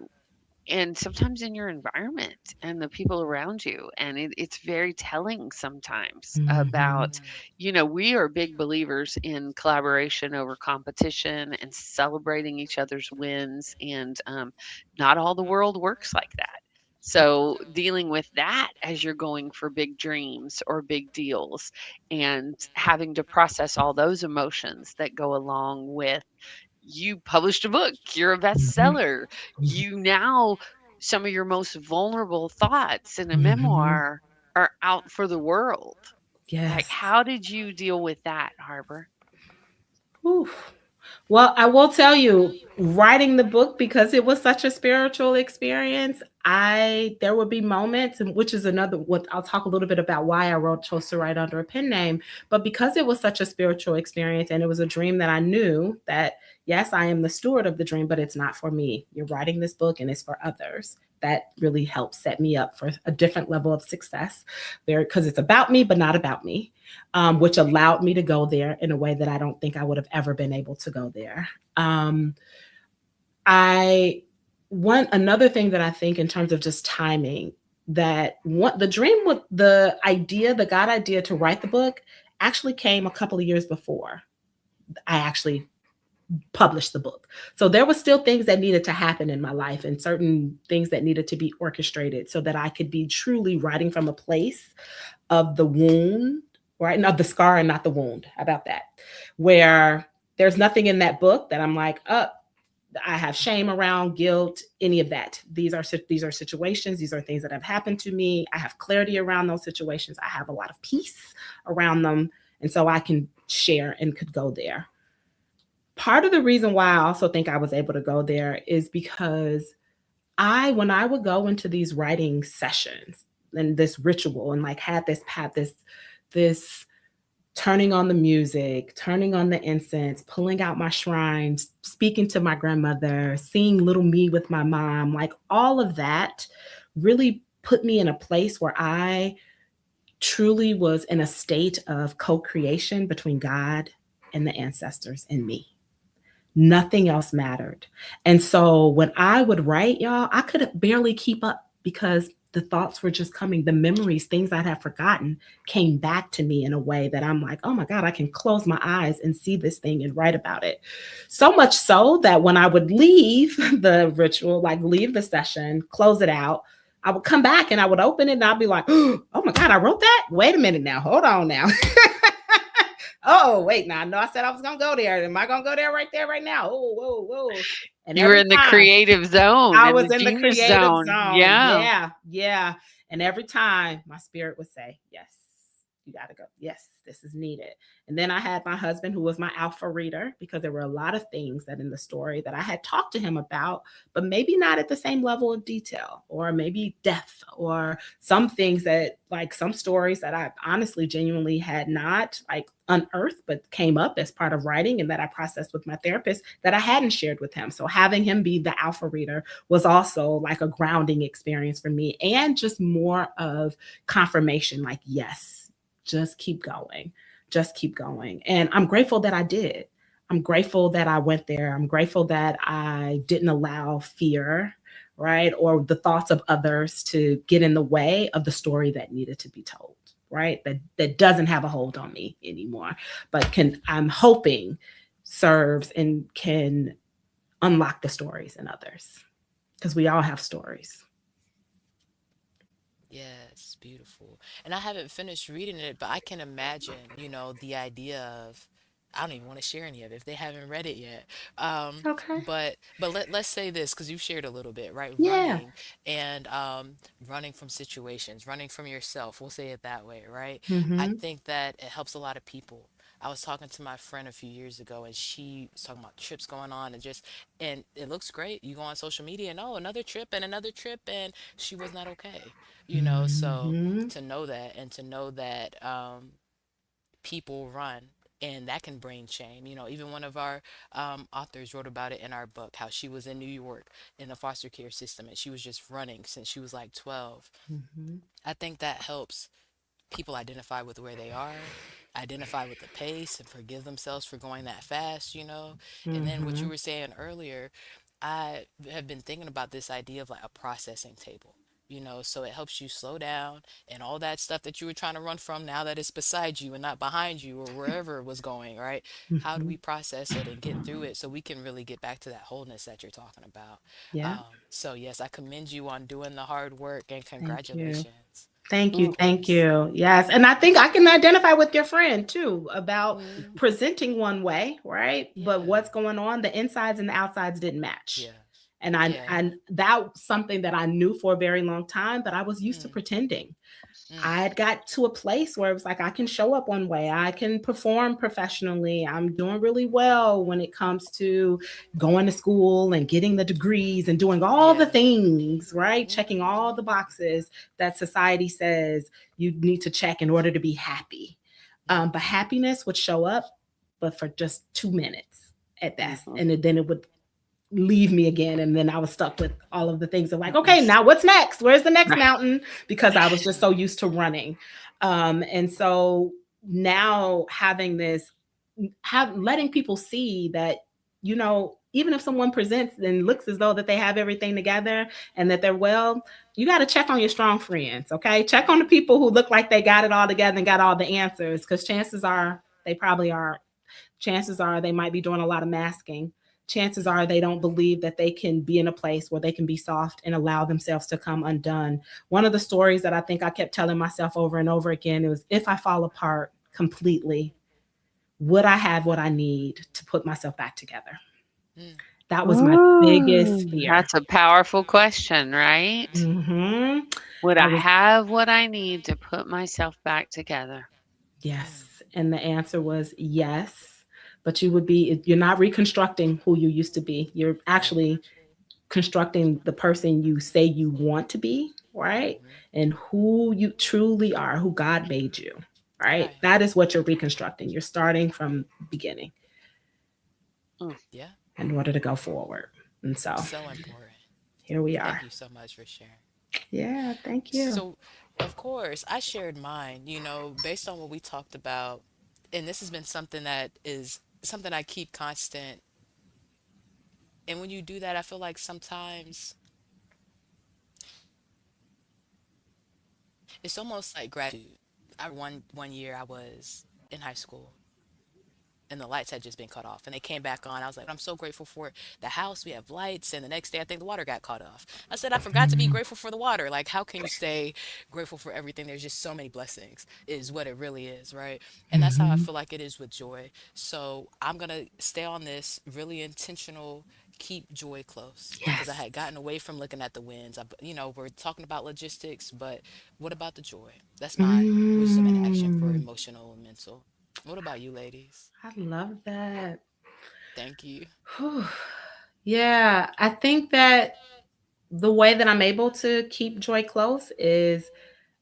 and sometimes in your environment and the people around you. And it's very telling sometimes mhm. about, we are big believers in collaboration over competition and celebrating each other's wins. And not all the world works like that. So, dealing with that as you're going for big dreams or big deals and having to process all those emotions that go along with, you published a book, you're a Mhm. bestseller, you now, some of your most vulnerable thoughts in a Mhm. memoir are out for the world. Like, Yes. how did you deal with that, Harbor? Oof. Well, I will tell you, writing the book, because it was such a spiritual experience, I there would be moments, and which is another what I'll talk a little bit about why I wrote chose to write under a pen name. But because it was such a spiritual experience and it was a dream that I knew that yes, I am the steward of the dream, but it's not for me. You're writing this book and it's for others. That really helped set me up for a different level of success there, because it's about me, but not about me, which allowed me to go there in a way that I don't think I would have ever been able to go there. Um, I One another thing that I think in terms of just timing, that what the dream with the idea, the God idea to write the book actually came a couple of years before I actually published the book. So there were still things that needed to happen in my life and certain things that needed to be orchestrated so that I could be truly writing from a place of the wound, right? Not the scar and not the wound. How about that? Where there's nothing in that book that I'm like, oh, I have shame around, guilt, any of that. These are situations. These are things that have happened to me. I have clarity around those situations. I have a lot of peace around them, and so I can share and could go there. Part of the reason why I also think I was able to go there is because when I would go into these writing sessions and this ritual and like had this turning on the music, turning on the incense, pulling out my shrines, speaking to my grandmother, seeing little me with my mom, like all of that really put me in a place where I truly was in a state of co-creation between God and the ancestors and me. Nothing else mattered. And so when I would write, y'all, I could barely keep up because the thoughts were just coming. The memories, things I'd have forgotten, came back to me in a way that I'm like, oh my God, I can close my eyes and see this thing and write about it. So much so that when I would leave the ritual, like leave the session, close it out, I would come back and I would open it and I'd be like, oh my God, I wrote that? Wait a minute now. Hold on now. Oh, wait, now I know I said I was gonna go there. Am I gonna go there right there right now? Oh, whoa, whoa. And You were every in the time creative zone, I in was the in the genius creative zone. zone. Yeah. Yeah, yeah. And every time my spirit would say, yes, you got to go. Yes, this is needed. And then I had my husband, who was my alpha reader, because there were a lot of things that in the story that I had talked to him about, but maybe not at the same level of detail, or maybe death, or some things that, like some stories that I honestly, genuinely had not like unearthed, but came up as part of writing and that I processed with my therapist that I hadn't shared with him. So having him be the alpha reader was also like a grounding experience for me, and just more of confirmation, like, yes, just keep going, just keep going. And I'm grateful that I did. I'm grateful that I went there. I'm grateful that I didn't allow fear, right, or the thoughts of others to get in the way of the story that needed to be told, right? That doesn't have a hold on me anymore, but can, I'm hoping, serves and can unlock the stories in others, because we all have stories. Yes, beautiful. And I haven't finished reading it, but I can imagine, the idea of, I don't even want to share any of it if they haven't read it yet. Okay. But let's say this, because you've shared a little bit, right? Yeah. Running and running from situations, running from yourself. We'll say it that way, right? I Mm-hmm. think that it helps a lot of people. I was talking to my friend a few years ago, and she was talking about trips going on, and it looks great. You go on social media and, oh, another trip, and she was not okay, so Mm-hmm. to know that, and to know that people run, and that can bring shame. Even one of our authors wrote about it in our book, how she was in New York in the foster care system, and she was just running since she was like 12. Mm-hmm. I think that helps people identify with where they are, identify with the pace, and forgive themselves for going that fast. And then what Mm-hmm. you were saying earlier, I have been thinking about this idea of like a processing table. So it helps you slow down, and all that stuff that you were trying to run from, now that it's beside you and not behind you or wherever it was going, right? How do Mm-hmm. we process it and get through it so we can really get back to that wholeness that you're talking about? Yeah. So yes, I commend you on doing the hard work, and Thank you. congratulations. Thank Of you. Mm. Thank course. you. Yes. And I think I can identify with your friend too about Mm, presenting one way, right? But yeah. what's going on, the insides and the outsides didn't match. Yeah. And Yeah. that was something that I knew for a very long time, but I was used to Mm, pretending. mm, I had got to a place where it was like I can show up one way, I can perform professionally, I'm doing really well when it comes to going to school and getting the degrees and doing all the yeah. things, right? Checking all the Mm-hmm. boxes that society says you need to check in order to be happy. But Mm-hmm. happiness would show up, but for just 2 minutes at best. Mhm. And then it would leave me again, and then I was stuck with all of the things of like, okay, Mhm. now what's next, where's the next Right. mountain, because I was just so Mm-hmm. used to running. And so now having this, have letting people see that, even if someone presents and looks as though that they have everything together and that they're well, you got to check on your strong friends. Okay, check on the people who look like they got it all together and got all the answers, because chances are they probably are. Chances are they might be doing a lot of masking. Chances are they don't believe that they can be in a place where they can be soft and allow themselves to come undone. One of the stories that I think I kept telling myself over and over again, it was, if I fall apart completely, would I have what I need to put myself back together? Mm, That was my biggest Ooh, fear. that's a powerful question, right? Mm-hmm. Would I That was, have what I need to put myself back together? yes. mm, And the answer was yes. But you're not reconstructing who you used to be. You're right. actually constructing the person you say you want to be, right? Mm-hmm. And who you truly are, who God made you, right? Right. That is what you're reconstructing. You're starting from the beginning Mm. Yeah. in order to go forward. And so So important. here we are. Thank you so much for sharing. Yeah, thank you. So, of course, I shared mine, based on what we talked about. And this has been something that is something I keep constant. And when you do that, I feel like sometimes it's almost like gratitude. I one year I was in high school, and the lights had just been cut off, and they came back on. I was like, I'm so grateful for the house, we have lights. And the next day I think the water got cut off. I said, I forgot to be Mm, grateful for the water. Like, how can you stay grateful for everything? There's just so many blessings, is what it really is, right? And that's how I mhm. feel like it is with joy. So I'm gonna stay on this really intentional, keep joy close, because I Yes. had gotten away from looking at the wins. We're talking about logistics, but what about the joy? That's my wisdom and action for Mm, emotional and mental. What about you, ladies? I love that. Thank you. Whew. Yeah, I think that the way that I'm able to keep joy close is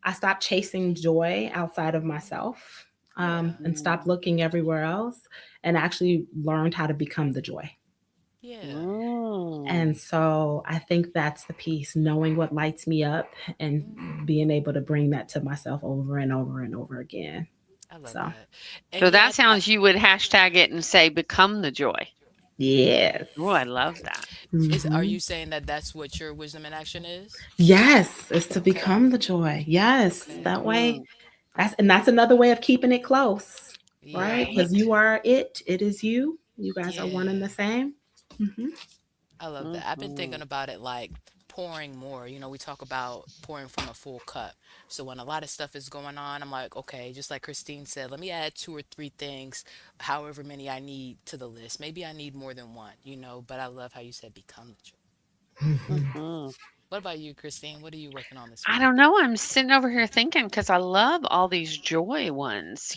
I stop chasing joy outside of myself, Yeah. and stop Mm. looking everywhere else, and actually learned how to become the joy. Yeah. And Mm. so I think that's the piece, knowing what lights me up and Hmm. being able to bring that to myself over and over and over again. I love So, that. And So yeah, that sounds you would hashtag it and say become the joy. yes. Oh, I love that. are Hmm. you saying that that's what your wisdom in action is? Yes, it's to Okay. become the joy. Yes. Okay. That way Mhm. That's another way of keeping it close, right? Yeah, Right? Because you are it. It is you. You guys are one and the yeah. same. Hmm. I love that. I've been thinking Mhm. about it like pouring more. You know, we talk about pouring from a full cup. So when a lot of stuff is going on, I'm like, okay, just like Christine said, let me add two or three things, however many I need to the list. Maybe I need more than one, you know, but I love how you said become the joy. Mhm. What about you, Christine? What are you working on this I week? don't know. I'm sitting over here thinking because I love all these joy ones,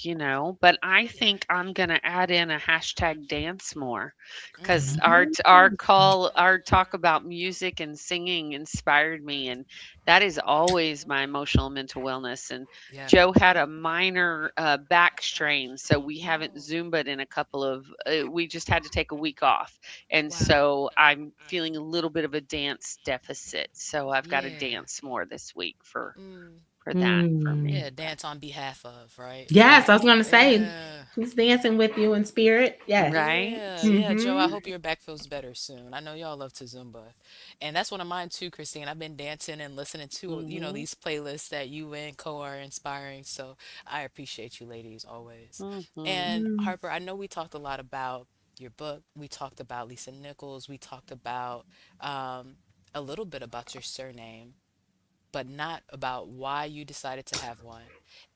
but I think I'm gonna add in a hashtag dance more because Mm, our talk about music and singing inspired me, and that is always my emotional and mental wellness. And yeah. Joe had a minor back strain, so we haven't Oh, Zumbaed in a couple of. We just had to take a week off, and wow. so I'm feeling a little bit of a dance deficit. So I've got to Yeah. dance more this week Mm, for that for Mm. me. yeah, But dance on behalf of, right? Yes, Like, I was going to say, yeah. who's dancing with you in spirit? Yes. right? Yeah, yeah, Joe, I Hmm. hope your back feels better soon. I know y'all love to Zumba. And that's one of mine too, Christine. I've been dancing and listening to, Mhm. these playlists that you and Co are inspiring. So I appreciate you ladies always. Mhm. And Harper, I know we talked a lot about your book. We talked about Lisa Nichols. We talked about um, a little bit about your surname, but not about why you decided to have one.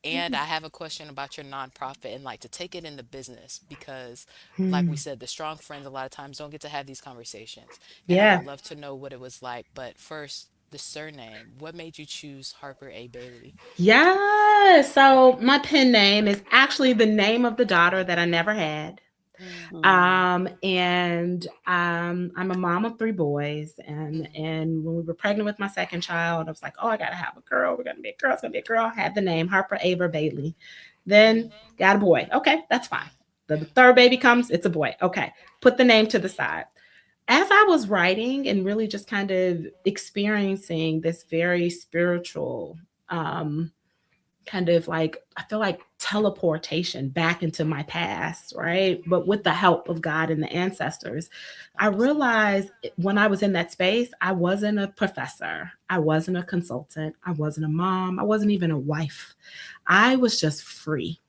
And I have a question about your nonprofit and like to take it into business because, like we Hmm. said, the strong friends a lot of times don't get to have these conversations. And I Yeah. would love to know what it was like. But first, the surname. What made you choose Harper A. Bailey? Yeah. So my pen name is actually the name of the daughter that I never had. Mm, Mhm. And I'm a mom of three boys, and mm, when we were pregnant with my second child, I was like, oh, I gotta have a girl. We're gonna be a girl. It's gonna be a girl. I had the name Harper Ava Bailey. Then mm, got a boy. Okay, that's fine. yeah, The yeah. third baby comes, it's a boy. Okay, put the name to the side. As I was writing and really just kind of experiencing this very spiritual um, kind of like I feel like teleportation back into my past, right? But with the help of God and the ancestors, I Understand. realized when I was in that space, I wasn't a professor, I wasn't a consultant, I wasn't a mom, I wasn't even a wife. I was just free.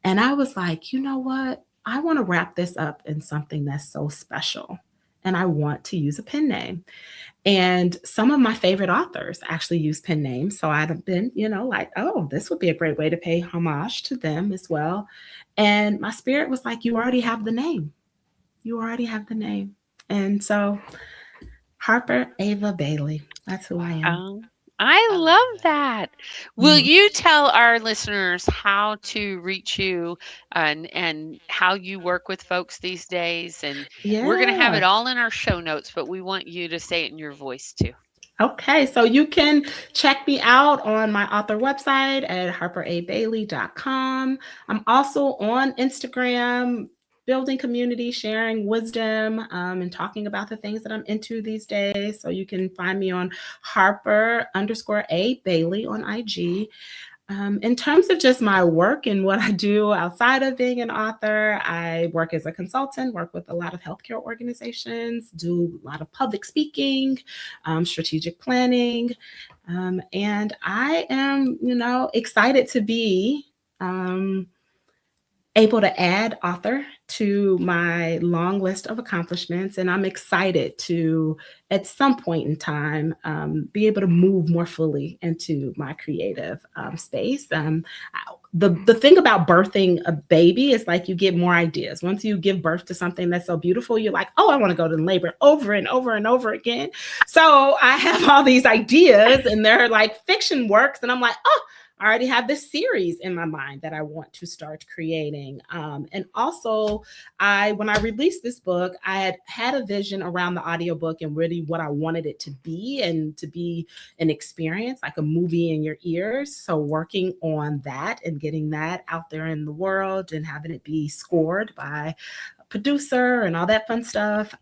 And I was like, you know what? I want to wrap this up in something that's so special. And I want to use a pen name. And some of my favorite authors actually use pen names. So I've been, like, oh, this would be a great way to pay homage to them as well. And my spirit was like, you already have the name. You already have the name. And so Harper Ava Bailey, that's who I Wow. am. Oh, I I love love that. that. Will Mhm. you tell our listeners how to reach you and how you work with folks these days? And we're going to have Yeah. it all in our show notes, but we want you to say it in your voice too. Okay, so you can check me out on my author website at harperabailey.com. I'm also on Instagram, building community, sharing wisdom, and talking about the things that I'm into these days. So you can find me on Harper underscore A Bailey on IG. In terms of just my work and what I do outside of being an author, I work as a consultant, work with a lot of healthcare organizations, do a lot of public speaking, strategic planning, and I am, excited to be um, able to add author to my long list of accomplishments. And I'm excited to, at some point in time, be able to move more fully into my creative space. The thing about birthing a baby is like you get more ideas. Once you give birth to something that's so beautiful, you're like, oh, I want to go to labor over and over and over again. So I have all these ideas and they're like fiction works. And I'm like, oh, I already have this series in my mind that I want to start creating. And also, when I released this book, I had a vision around the audiobook and really what I wanted it to be and to be an experience, like a movie in your ears. So working on that and getting that out there in the world and having it be scored by producer and all that fun stuff.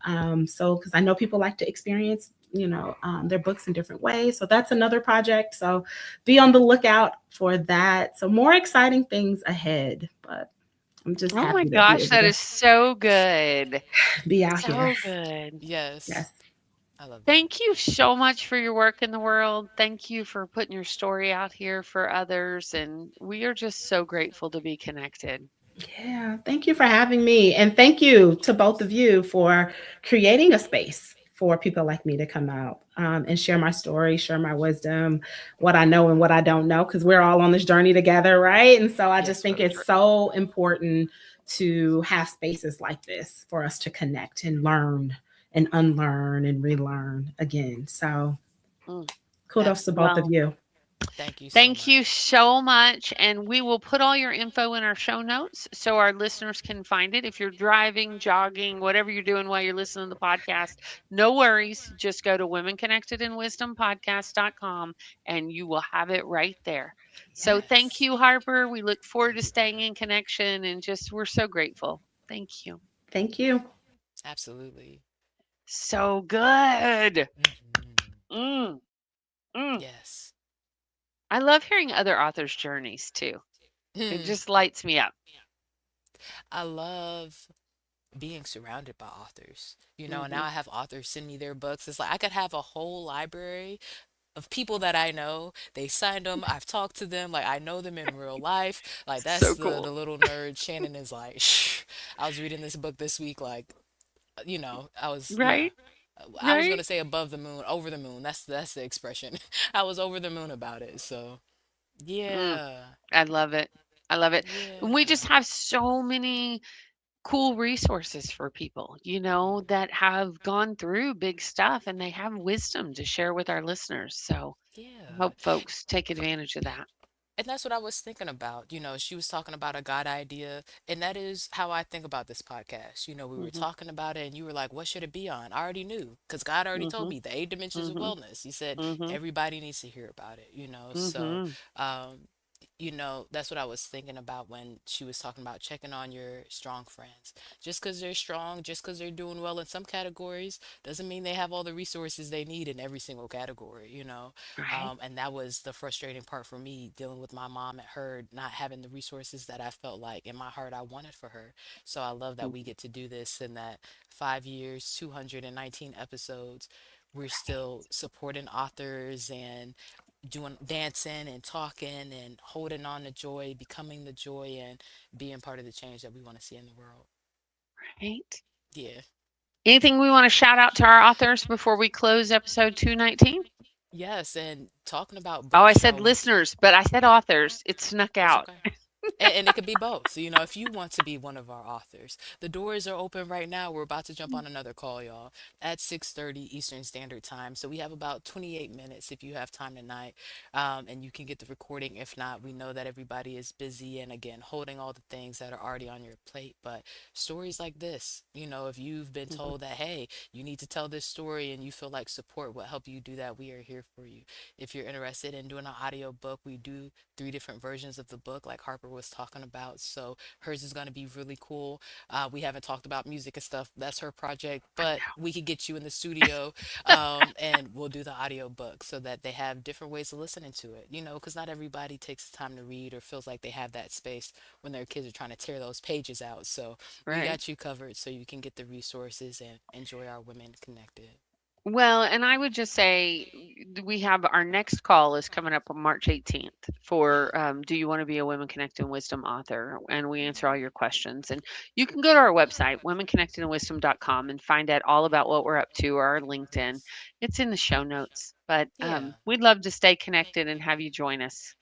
So, because I know people like to experience, their books in different ways. So that's another project. So be on the lookout for that. So more exciting things ahead, but I'm just Oh my happy to be gosh, able that to is so good. be out here. So good. Yes. Yes. I love that. Thank you so much for your work in the world. Thank you for putting your story out here for others. And we are just so grateful to be connected. Yeah, thank you for having me. And thank you to both of you for creating a space for people like me to come out and share my story, share my wisdom, what I know and what I don't know, because we're all on this journey together, right? And so I just Yes, think we're. it's so important to have spaces like this for us to connect and learn and unlearn and relearn again. So Mm. kudos to both of Absolutely. Well, you. Thank you so thank you much. so much. And we will put all your info in our show notes so our listeners can find it. If you're driving, jogging, whatever you're doing while you're listening to the podcast, no worries. Just go to womenconnectedinwisdompodcast.com and you will have it right there. So thank Yes. you, Harper. We look forward Thank to you. staying in connection and just we're so grateful. Thank you. Thank you. Absolutely. So good. Hmm. Mm, mm. Yes. I love hearing other authors' journeys too. It Hmm. just lights me up. I love being surrounded by authors. And now Hmm. I have authors send me their books. It's like I could have a whole library of people that I know. They signed them. I've talked to them. Like I know them in real life. Like that's So the cool. little nerd. Shannon is like, shh. I was reading this book this week. Like, I was, yeah. Right? I was Right? gonna say above the moon, over the moon. That's the expression. I was over the moon about it. So Mm, yeah, I love it. I love it. And we just yeah. have so many cool resources for people, that have gone through big stuff and they have wisdom to share with our listeners. So I Yeah. hope folks take advantage of that. And that's what I was thinking about. She was talking about a God idea, and that is how I think about this podcast. We were Hmm. talking about it, and you were like, what should it be on? I already knew because God already told Hmm. me the eight dimensions of Hmm. wellness. He said Hmm. everybody needs to hear about it. So, Hmm. um, that's what I was thinking about when she was talking about checking on your strong friends. Just because they're strong, just because they're doing well in some categories, doesn't mean they have all the resources they need in every single category. Right? And that was the frustrating part for me dealing with my mom and her not having the resources that I felt like in my heart I wanted for her. So I love that we Mhm. get to do this and that 5 years, 219 episodes, we're still supporting authors and doing dancing and talking and holding on to joy, becoming the joy, and being part of the change that we want to see in the world. Right? Yeah. Anything we want to shout out to our authors before we close episode 219? Yes. And talking about Oh, I books, said listeners, but I said authors. It snuck it's out. okay. And it could be both. So, if you want to be one of our authors, the doors are open right now. We're about to jump on another call, y'all, at 6:30 Eastern Standard Time. So we have about 28 minutes if you have time tonight, and you can get the recording. If not, we know that everybody is busy and again holding all the things that are already on your plate. But stories like this, if you've been Mhm. told that, hey, you need to tell this story and you feel like support will help you do that, we are here for you. If you're interested in doing an audio book, we do three different versions of the book, like Harper was talking about. So hers is going to be really cool. We haven't talked about music and stuff. That's her project, I but know. we could get you in the studio, and we'll do the audio book so that they have different ways of listening to it. Because not everybody takes the time to read or feels like they have that space when their kids are trying to tear those pages out. So we Right. got you covered so you can get the resources and enjoy our Women Connected. Well, and I would just say we have our next call is coming up on March 18th for Do You Want to Be a Women Connected in Wisdom author? And we answer all your questions. And you can go to our website, womenconnectedinwisdom.com, and find out all about what we're up to or our LinkedIn. It's in the show notes. But Yeah. we'd love to stay connected and have you join us.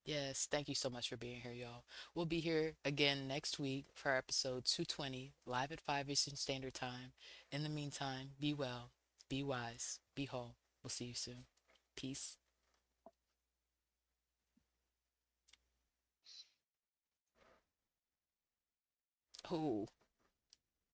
Yes, thank you so much for being here, y'all. We'll be here again next week for our episode 220, live at 5 Eastern Standard Time. In the meantime, be well, be wise, be whole. We'll see you soon. Peace. Oh.